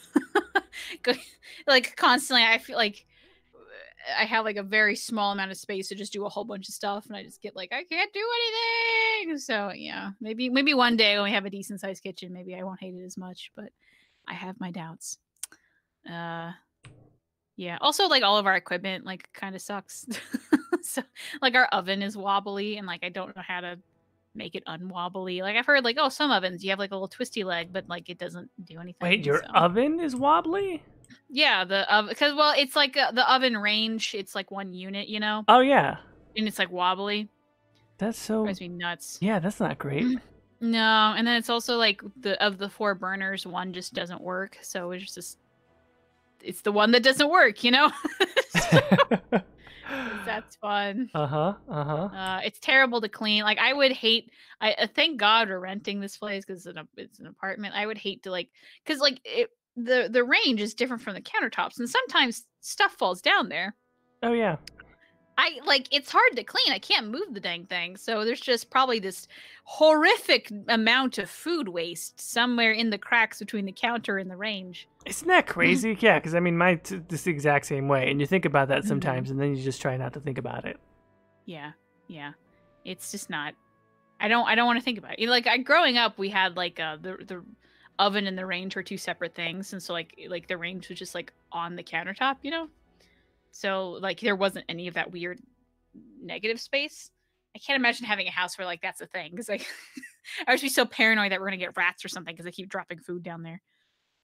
like constantly. I feel like I have like a very small amount of space to just do a whole bunch of stuff, and I just get like I can't do anything. So yeah, maybe one day when we have a decent sized kitchen, maybe I won't hate it as much. But I have my doubts. Yeah. Also, like, all of our equipment like kind of sucks. So like our oven is wobbly, and like I don't know how to make it unwobbly. Like, I've heard like, oh, some ovens you have like a little twisty leg, but like it doesn't do anything. Wait, your oven is wobbly? Yeah, the oven, because well, it's like the oven range. It's like one unit, you know. Oh yeah. And it's like wobbly. That's so. Drives me nuts. Yeah, that's not great. No, and then it's also like of the 4 burners, one just doesn't work. So it's the one that doesn't work, you know. That's fun. It's terrible to clean. Like, I would hate. I thank God we're renting this place because it's an apartment. I would hate to because the range is different from the countertops, and sometimes stuff falls down there. Oh yeah. It's hard to clean. I can't move the dang thing. So there's just probably this horrific amount of food waste somewhere in the cracks between the counter and the range. Isn't that crazy? Yeah, because I mean, mine's just the exact same way. And you think about that sometimes, and then you just try not to think about it. Yeah. It's just not. I don't want to think about it. Like, growing up, we had like the oven and the range were 2 separate things, and so like the range was just like on the countertop, you know. So like there wasn't any of that weird negative space. I can't imagine having a house where like that's a thing, because like I would be so paranoid that we're gonna get rats or something because I keep dropping food down there.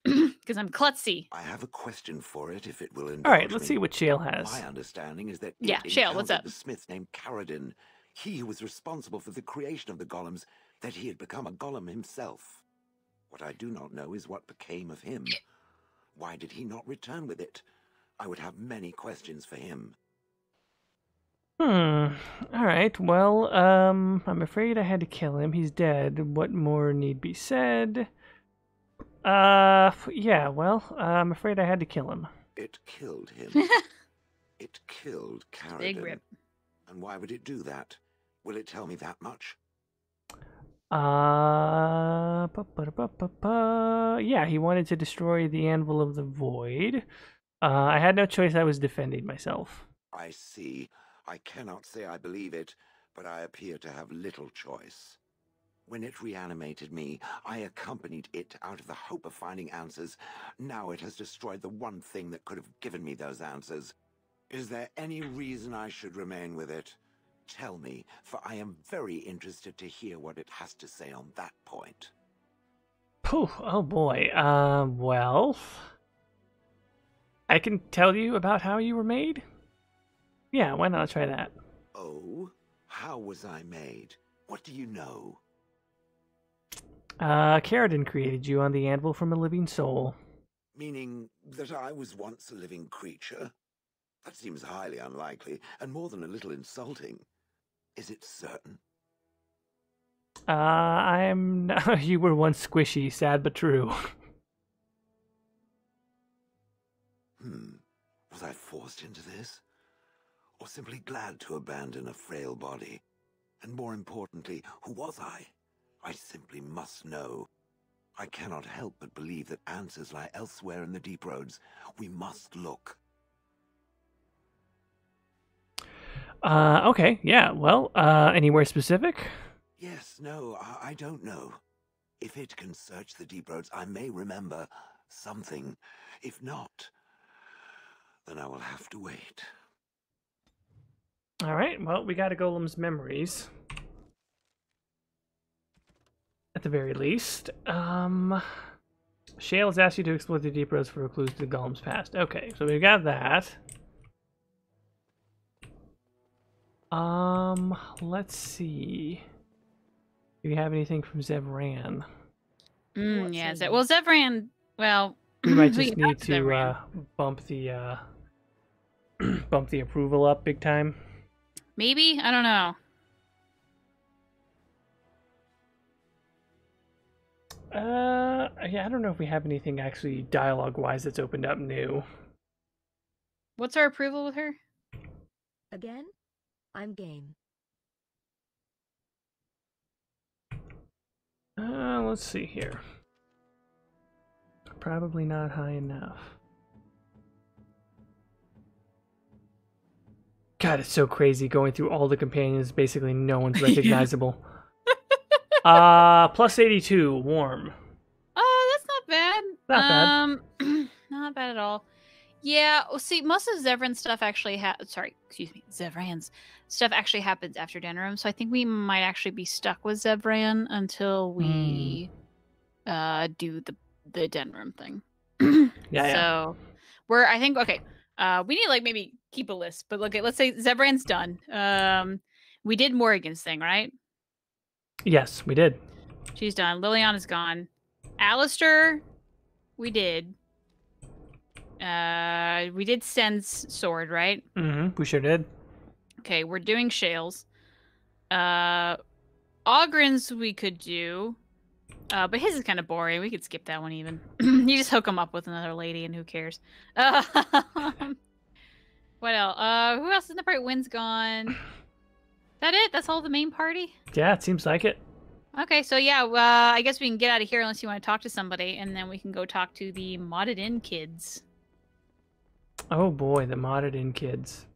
Because I'm klutzy. I have a question for it, if it will indulge All right, let's me. see what Shale has. My understanding is that Shale, what's up? The smith named Caradin, he who was responsible for the creation of the golems, that he had become a golem himself. What I do not know is what became of him. Why did he not return with it? I would have many questions for him. All right. Well, I'm afraid I had to kill him. He's dead. What more need be said? Yeah, well, I'm afraid I had to kill him. It killed him. It killed Caradin. Big rip. And why would it do that? Will it tell me that much? Yeah, he wanted to destroy the Anvil of the Void. I had no choice. I was defending myself. I see. I cannot say I believe it, but I appear to have little choice. When it reanimated me, I accompanied it out of the hope of finding answers. Now it has destroyed the one thing that could have given me those answers. Is there any reason I should remain with it? Tell me, for I am very interested to hear what it has to say on that point. Pooh, oh boy. Well, I can tell you about how you were made. Yeah, why not try that? Oh? How was I made? What do you know? Caradon created you on the anvil from a living soul. Meaning that I was once a living creature? That seems highly unlikely, and more than a little insulting. Is it certain? I'm... You were once squishy, sad but true. Was I forced into this? Or simply glad to abandon a frail body? And more importantly, who was I? I simply must know. I cannot help but believe that answers lie elsewhere in the deep roads. We must look. Okay, yeah, well, anywhere specific? Yes, no, I don't know. If it can search the deep roads, I may remember something. If not, then I will have to wait. Alright, well, we got a Golem's memories. At the very least. Shale has asked you to explore the deep roads for clues to the Golem's past. Okay, so we got that. Let's see. Do you have anything from Zevran? Yeah, Zevran, well... We might just need to bump the bump the approval up big time. Maybe? I don't know. Yeah, I don't know if we have anything actually dialogue-wise that's opened up new. What's our approval with her? Again, I'm game. Let's see here. Probably not high enough. God, it's so crazy going through all the companions. Basically, no one's recognizable. Plus 82, warm. Oh, that's not bad. Not bad. Not bad at all. Yeah, well, see, most of Zevran's stuff actually Zevran's stuff actually happens after Denram, so I think we might actually be stuck with Zevran until we do the Denram thing. So I think okay. We need to like maybe keep a list, but let's say Zevran's done. We did Morrigan's thing, right? Yes, we did. She's done. Liliana's gone. Alistair, we did. We did Sen's sword, right? We sure did. Okay, we're doing Shales. Ogren's we could do. But his is kind of boring. We could skip that one even. You just hook him up with another lady and who cares? What else? Who else is in the party? Wynn's gone. That it? That's all the main party? Yeah, it seems like it. Okay, so yeah, I guess we can get out of here unless you want to talk to somebody, and then we can go talk to the modded in kids. Oh boy, the modded in kids.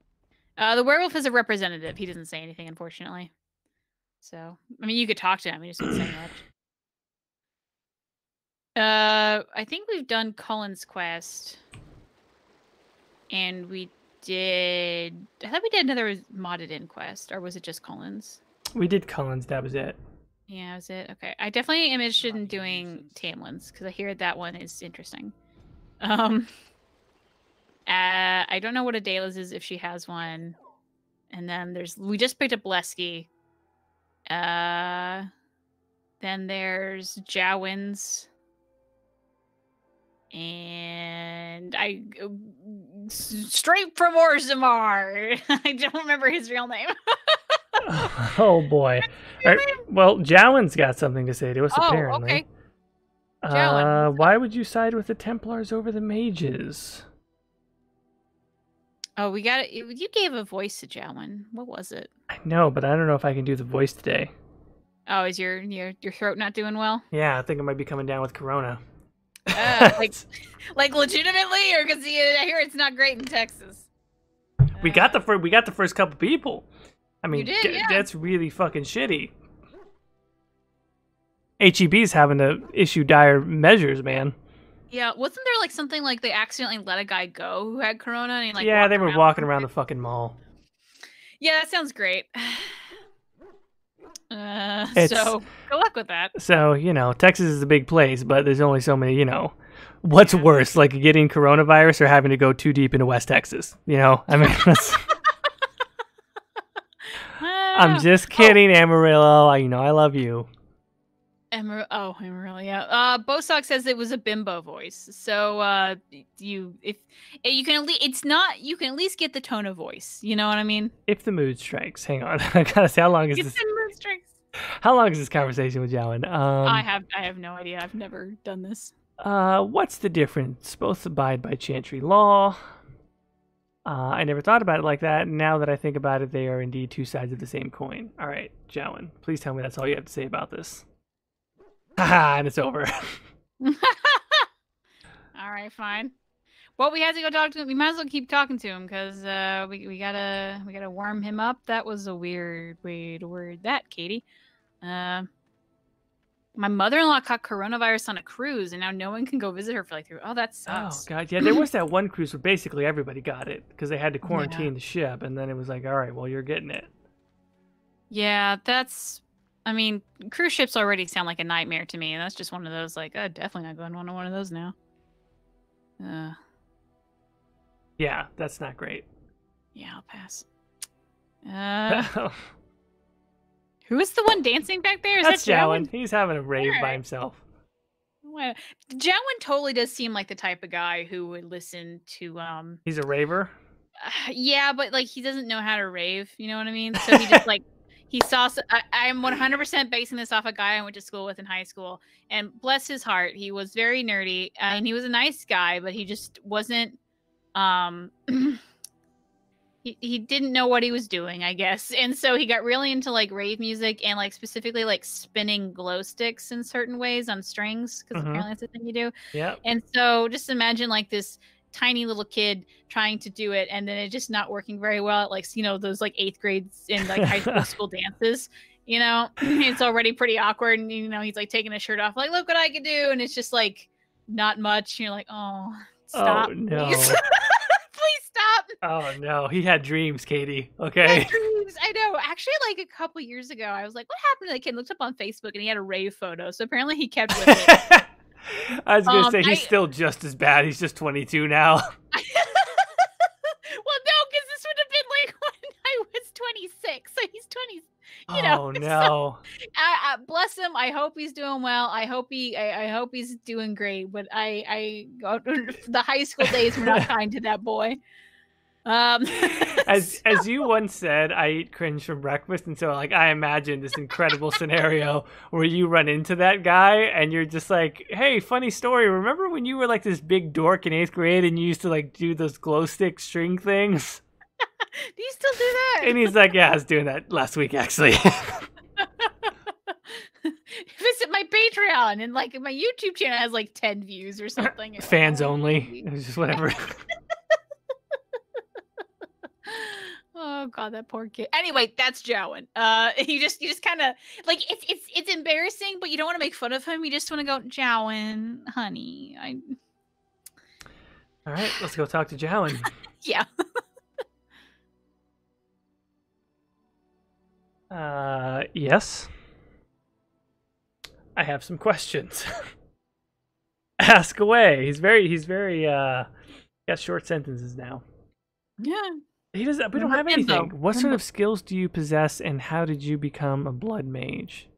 The werewolf is a representative. He doesn't say anything, unfortunately. So, I mean, you could talk to him. He just doesn't say much. I think we've done Cullen's quest. And I thought we did another modded in quest, or was it just Cullen's? We did Cullen's, that was it. Yeah, was it? Okay. I definitely am interested in doing Tamlin's, because I hear that one is interesting. I don't know what Adela's is, if she has one. And then we just picked up Lesky. Then there's Jowin's. And straight from Orzammar. I don't remember his real name. Oh boy. All right. Well, Jowin's got something to say to us, apparently. Okay. Jowin, why would you side with the Templars over the mages? Oh, we got it. You gave a voice to Jowin. What was it? I know, but I don't know if I can do the voice today. Oh, is your throat not doing well? Yeah, I think I might be coming down with corona. Like legitimately, or because I hear it's not great in Texas. We got the first couple people. I mean, You did, yeah. that's really fucking shitty. HEB's having to issue dire measures, man. Yeah, wasn't there like something like they accidentally let a guy go who had corona? And he, like, Yeah, walked they were around walking around the fucking mall. Yeah, that sounds great. It's- So good luck with that. So, you know, Texas is a big place, but there's only so many, you know. What's worse, like getting coronavirus or having to go too deep into West Texas? You know, I mean, that's... I'm just kidding, Amarillo. I love you. Amarillo, yeah. Bosock says it was a bimbo voice. So you can at least get the tone of voice. You know what I mean? If the mood strikes. Hang on. I gotta say, how long is this? How long is this conversation with Jowan? I have no idea. I've never done this. What's the difference? Both abide by Chantry law. I never thought about it like that. Now that I think about it, they are indeed two sides of the same coin. All right, Jowan, please tell me that's all you have to say about this. Haha, and it's over. All right, fine. Well, we had to go talk to him. We might as well keep talking to him because we gotta warm him up. That was a weird way to word that, Caitie. My mother-in-law caught coronavirus on a cruise, and now no one can go visit her for like 3. Oh, that sucks. Oh god, yeah, there was that one cruise where basically everybody got it because they had to quarantine the ship, and then it was like, all right, well, you're getting it. Yeah, that's. I mean, cruise ships already sound like a nightmare to me, and that's just one of those. Like, definitely not going on one of those now. Yeah, that's not great. Yeah, I'll pass. Who is the one dancing back there? Is That's that Jowan? Jowan. He's having a rave by himself. Well, Jowan totally does seem like the type of guy who would listen to He's a raver. Yeah, but like he doesn't know how to rave. You know what I mean? So he just like he saw. I'm 100% basing this off a guy I went to school with in high school, and bless his heart, he was very nerdy and he was a nice guy, but he just wasn't. He didn't know what he was doing, I guess. And so he got really into like rave music and like specifically like spinning glow sticks in certain ways on strings because apparently that's the thing you do. Yeah. And so just imagine like this tiny little kid trying to do it and then it just not working very well at like, you know, those like 8th grades in like high school dances, you know, it's already pretty awkward. And, you know, he's like taking his shirt off, like, look what I can do. And it's just like not much. You're like, oh, stop. Oh, no. Please. Please stop. Oh no, he had dreams, Caitie. Okay. Dreams. I know. Actually, like a couple years ago, I was like, "What happened to the kid?" Looked up on Facebook, and he had a rave photo. So apparently, he kept with it. I was gonna say he's still just as bad. He's just 22 now. Well, no, because this would have been like when I was 26. So he's 20. You know. Oh no. So, bless him. I hope he's doing well. I hope he's doing great. But the high school days were not kind to that boy. As you once said, I eat cringe from breakfast, and so like I imagine this incredible scenario where you run into that guy and you're just like, hey, funny story, remember when you were like this big dork in 8th grade and you used to like do those glow stick string things? Do you still do that? And he's like, yeah, I was doing that last week actually. Visit my Patreon, and like my YouTube channel has like 10 views or something. Fans only. It was just whatever. Oh god, that poor kid. Anyway, that's Jowan. You just kind of like it's embarrassing, but you don't want to make fun of him. You just want to go, Jowan, honey. All right, let's go talk to Jowan. Yeah. Yes. I have some questions. Ask away. He's very got short sentences now. Yeah. He does. We don't have anything. What sort of skills do you possess, and how did you become a blood mage?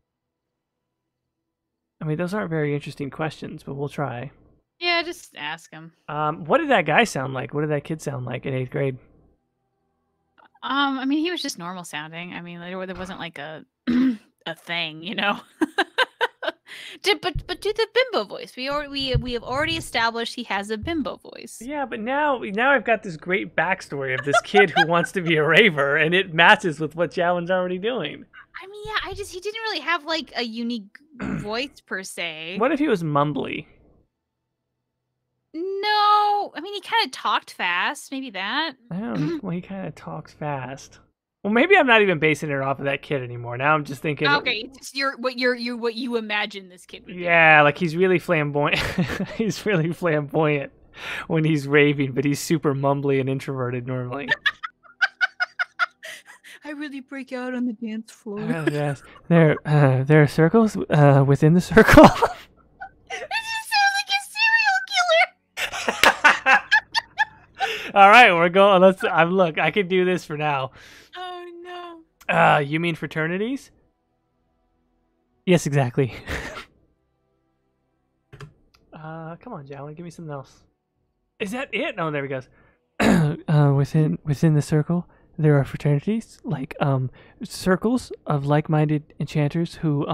I mean, those aren't very interesting questions, but we'll try. Yeah, just ask him. What did that guy sound like? What did that kid sound like in 8th grade? I mean, he was just normal sounding. I mean, there wasn't like a a thing, you know. But do the bimbo voice. We have already established he has a bimbo voice. Yeah, but now I've got this great backstory of this kid who wants to be a raver, and it matches with what Jowan's already doing. I mean, yeah, he didn't really have like a unique voice per se. What if he was mumbly? No, I mean he kind of talked fast. Maybe that. I don't know. Well, he kind of talks fast. Well, maybe I'm not even basing it off of that kid anymore. Now I'm just thinking. Okay, it's just what you imagine this kid would do. Yeah, like he's really flamboyant. He's really flamboyant when he's raving, but he's super mumbly and introverted normally. I really break out on the dance floor. Yes, there are circles within the circle. This just sounds like a serial killer. All right, we're going. Look. I can do this for now. Oh no. You mean fraternities? Yes, exactly. Come on, Jalen, give me something else. Is that it? No, there he goes. Within the circle, there are fraternities, like circles of like-minded enchanters who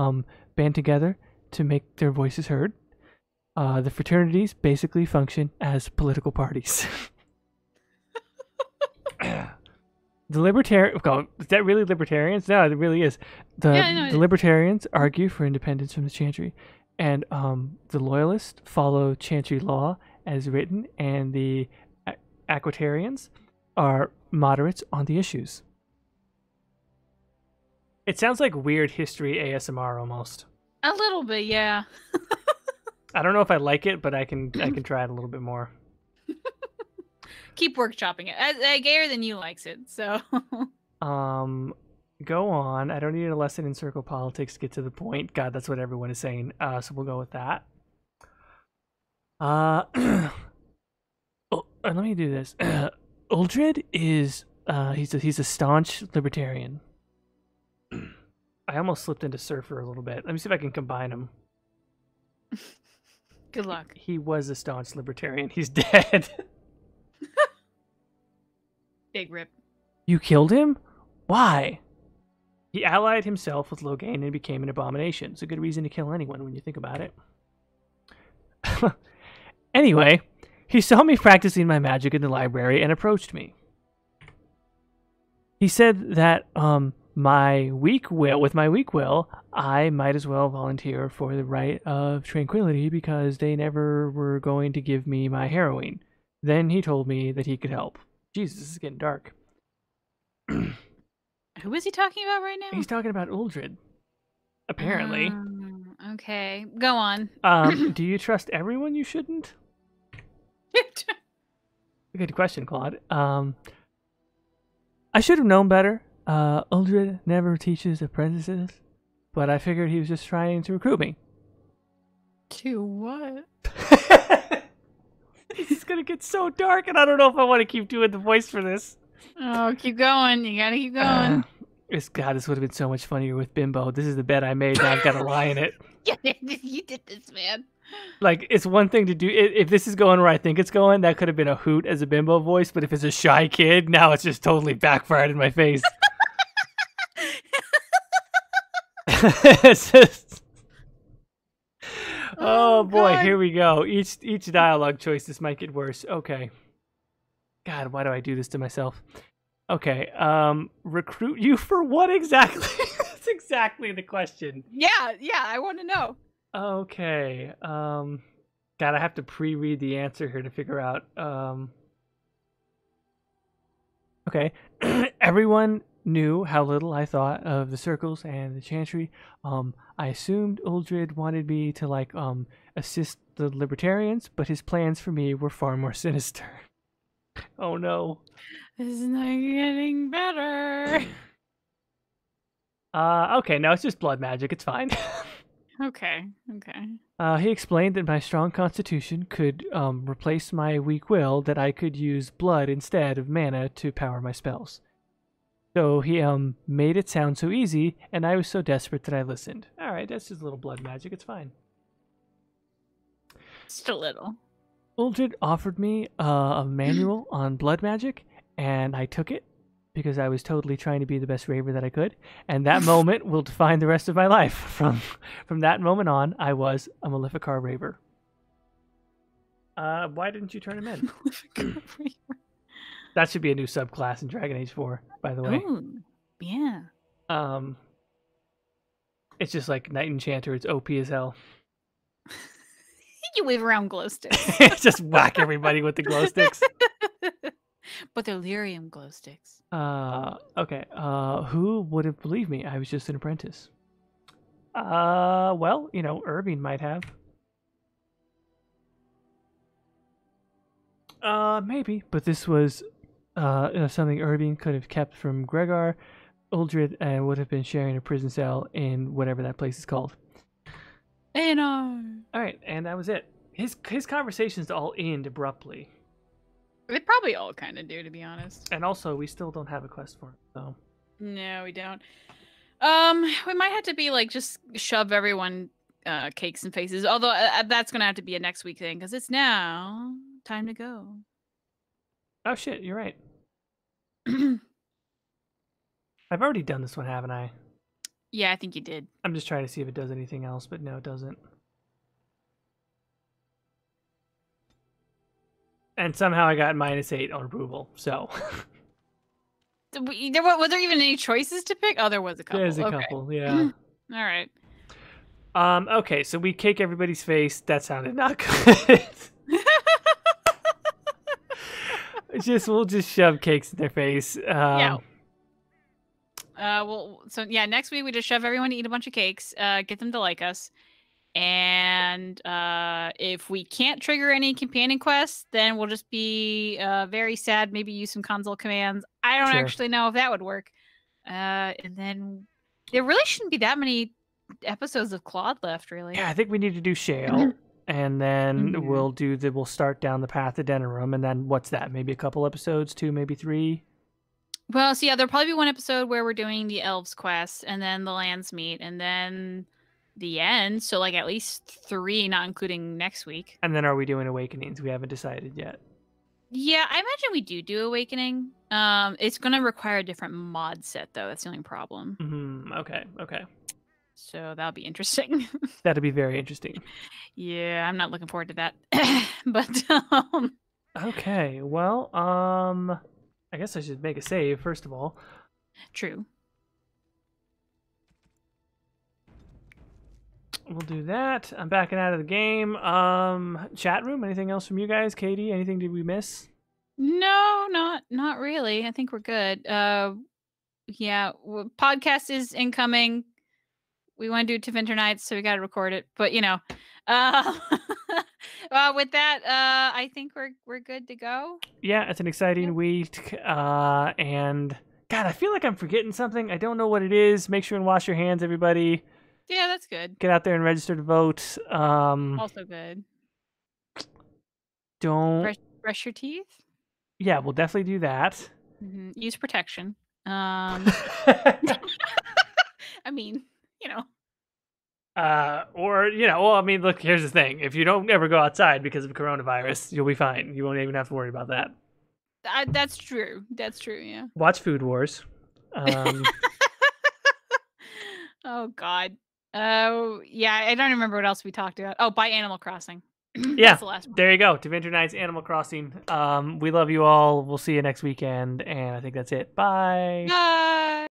band together to make their voices heard. The fraternities basically function as political parties. The libertarian, is that really libertarians? No, it really is. The libertarians argue for independence from the chantry, and the loyalists follow chantry law as written, and the aquitarians are moderates on the issues. It sounds like weird history ASMR almost. A little bit, yeah. I don't know if I like it, but I can try it a little bit more. Keep workshopping it. Gayer than you likes it, so. Go on. I don't need a lesson in circle politics to get to the point. God, that's what everyone is saying. So we'll go with that. Let me do this. Uldred is he's a staunch libertarian. I almost slipped into Surfer a little bit. Let me see if I can combine them. Good luck. He was a staunch libertarian. He's dead. Big rip. You killed him? Why? He allied himself with Loghain and became an abomination. It's a good reason to kill anyone when you think about it. Anyway, he saw me practicing my magic in the library and approached me. He said that with my weak will, I might as well volunteer for the right of tranquility because they never were going to give me my heroine. Then he told me that he could help. Jesus, this is getting dark. Who is he talking about right now? He's talking about Uldred. Apparently. Okay, go on. Do you trust everyone you shouldn't? Good question, Claude. I should have known better. Uldred never teaches apprentices, but I figured he was just trying to recruit me. To what? This is gonna get so dark, and I don't know if I want to keep doing the voice for this. Oh, keep going. You gotta keep going. This would have been so much funnier with Bimbo. This is the bet I made. Now I've got to lie in it. Yeah, you did this, man. Like, it's one thing to do. If this is going where I think it's going, that could have been a hoot as a Bimbo voice. But if it's a shy kid, now it's just totally backfired in my face. It's just... Oh boy, God. Here we go. Each dialogue choice, this might get worse. Okay. God, why do I do this to myself? Okay, recruit you for what exactly? That's exactly the question. Yeah, I want to know. Okay, God, I have to pre-read the answer here to figure out. Okay, everyone knew how little I thought of the circles and the chantry. I assumed Uldred wanted me to assist the libertarians, but his plans for me were far more sinister. Oh no. This is not getting better. Okay, no, it's just blood magic. It's fine. Okay. He explained that my strong constitution could replace my weak will, that I could use blood instead of mana to power my spells. So he made it sound so easy, and I was so desperate that I listened. All right, that's just a little blood magic. It's fine. Just a little. Uldred offered me a manual on blood magic, and I took it because I was totally trying to be the best raver that I could. And that moment will define the rest of my life. From that moment on, I was a Maleficar raver. Why didn't you turn him in? Maleficar raver. That should be a new subclass in Dragon Age 4, by the way. Ooh, yeah. It's just like Knight Enchanter. It's OP as hell. You wave around glow sticks. Just whack everybody with the glow sticks. But they're lyrium glow sticks. Okay. Who would have believed me? I was just an apprentice. Well, Irving might have. Maybe, but this was something Irving could have kept from Gregor, Uldred, and would have been sharing a prison cell in whatever that place is called. All right, and that was it. His conversations all end abruptly. They probably all kind of do, to be honest. And also, we still don't have a quest for him, so. No, we don't. We might have to be like just shove everyone cakes and faces. Although that's gonna have to be a next week thing because it's now time to go. Oh shit, you're right. I've already done this one, haven't I? Yeah, I think you did. I'm just trying to see if it does anything else, but no, it doesn't. And somehow I got -8 on approval, so. Was there even any choices to pick? Oh, there was a couple. There's a couple, yeah. All right. Okay, so we cake everybody's face. That sounded not good. We'll just shove cakes in their face. Yeah. Next week we just shove everyone to eat a bunch of cakes, get them to like us. And if we can't trigger any companion quests, then we'll just be very sad, maybe use some console commands. I don't actually know if that would work. And then there really shouldn't be that many episodes of Claude left, really. Yeah, I think we need to do Shale. And then we'll start down the path to Denerim. And then what's that? Maybe a couple episodes, 2, maybe 3? Well, so yeah, there'll probably be one episode where we're doing the Elves quest, and then the Lands meet, and then the end. So like at least 3, not including next week. And then are we doing Awakenings? We haven't decided yet. Yeah, I imagine we do Awakening. It's going to require a different mod set, though. That's the only problem. Okay. So that'll be interesting. That'll be very interesting. Yeah, I'm not looking forward to that. But okay, well, I guess I should make a save first of all. True. We'll do that. I'm backing out of the game. Chat room. Anything else from you guys, Caitie? Anything did we miss? No, not really. I think we're good. Yeah, podcast is incoming. We want to do it to Winter Nights, so we got to record it. But with that, I think we're good to go. Yeah, it's an exciting week. And God, I feel like I'm forgetting something. I don't know what it is. Make sure and wash your hands, everybody. Yeah, that's good. Get out there and register to vote. Also good. Don't brush your teeth. Yeah, we'll definitely do that. Mm-hmm. Use protection. I mean, look, here's the thing. If you don't ever go outside because of coronavirus, you'll be fine. You won't even have to worry about that. That's true. That's true, yeah. Watch Food Wars. Oh, God. Oh, yeah, I don't remember what else we talked about. Oh, buy Animal Crossing. Yeah, the last one. There you go. To Winter Nights, Animal Crossing. We love you all. We'll see you next weekend. And I think that's it. Bye. Bye.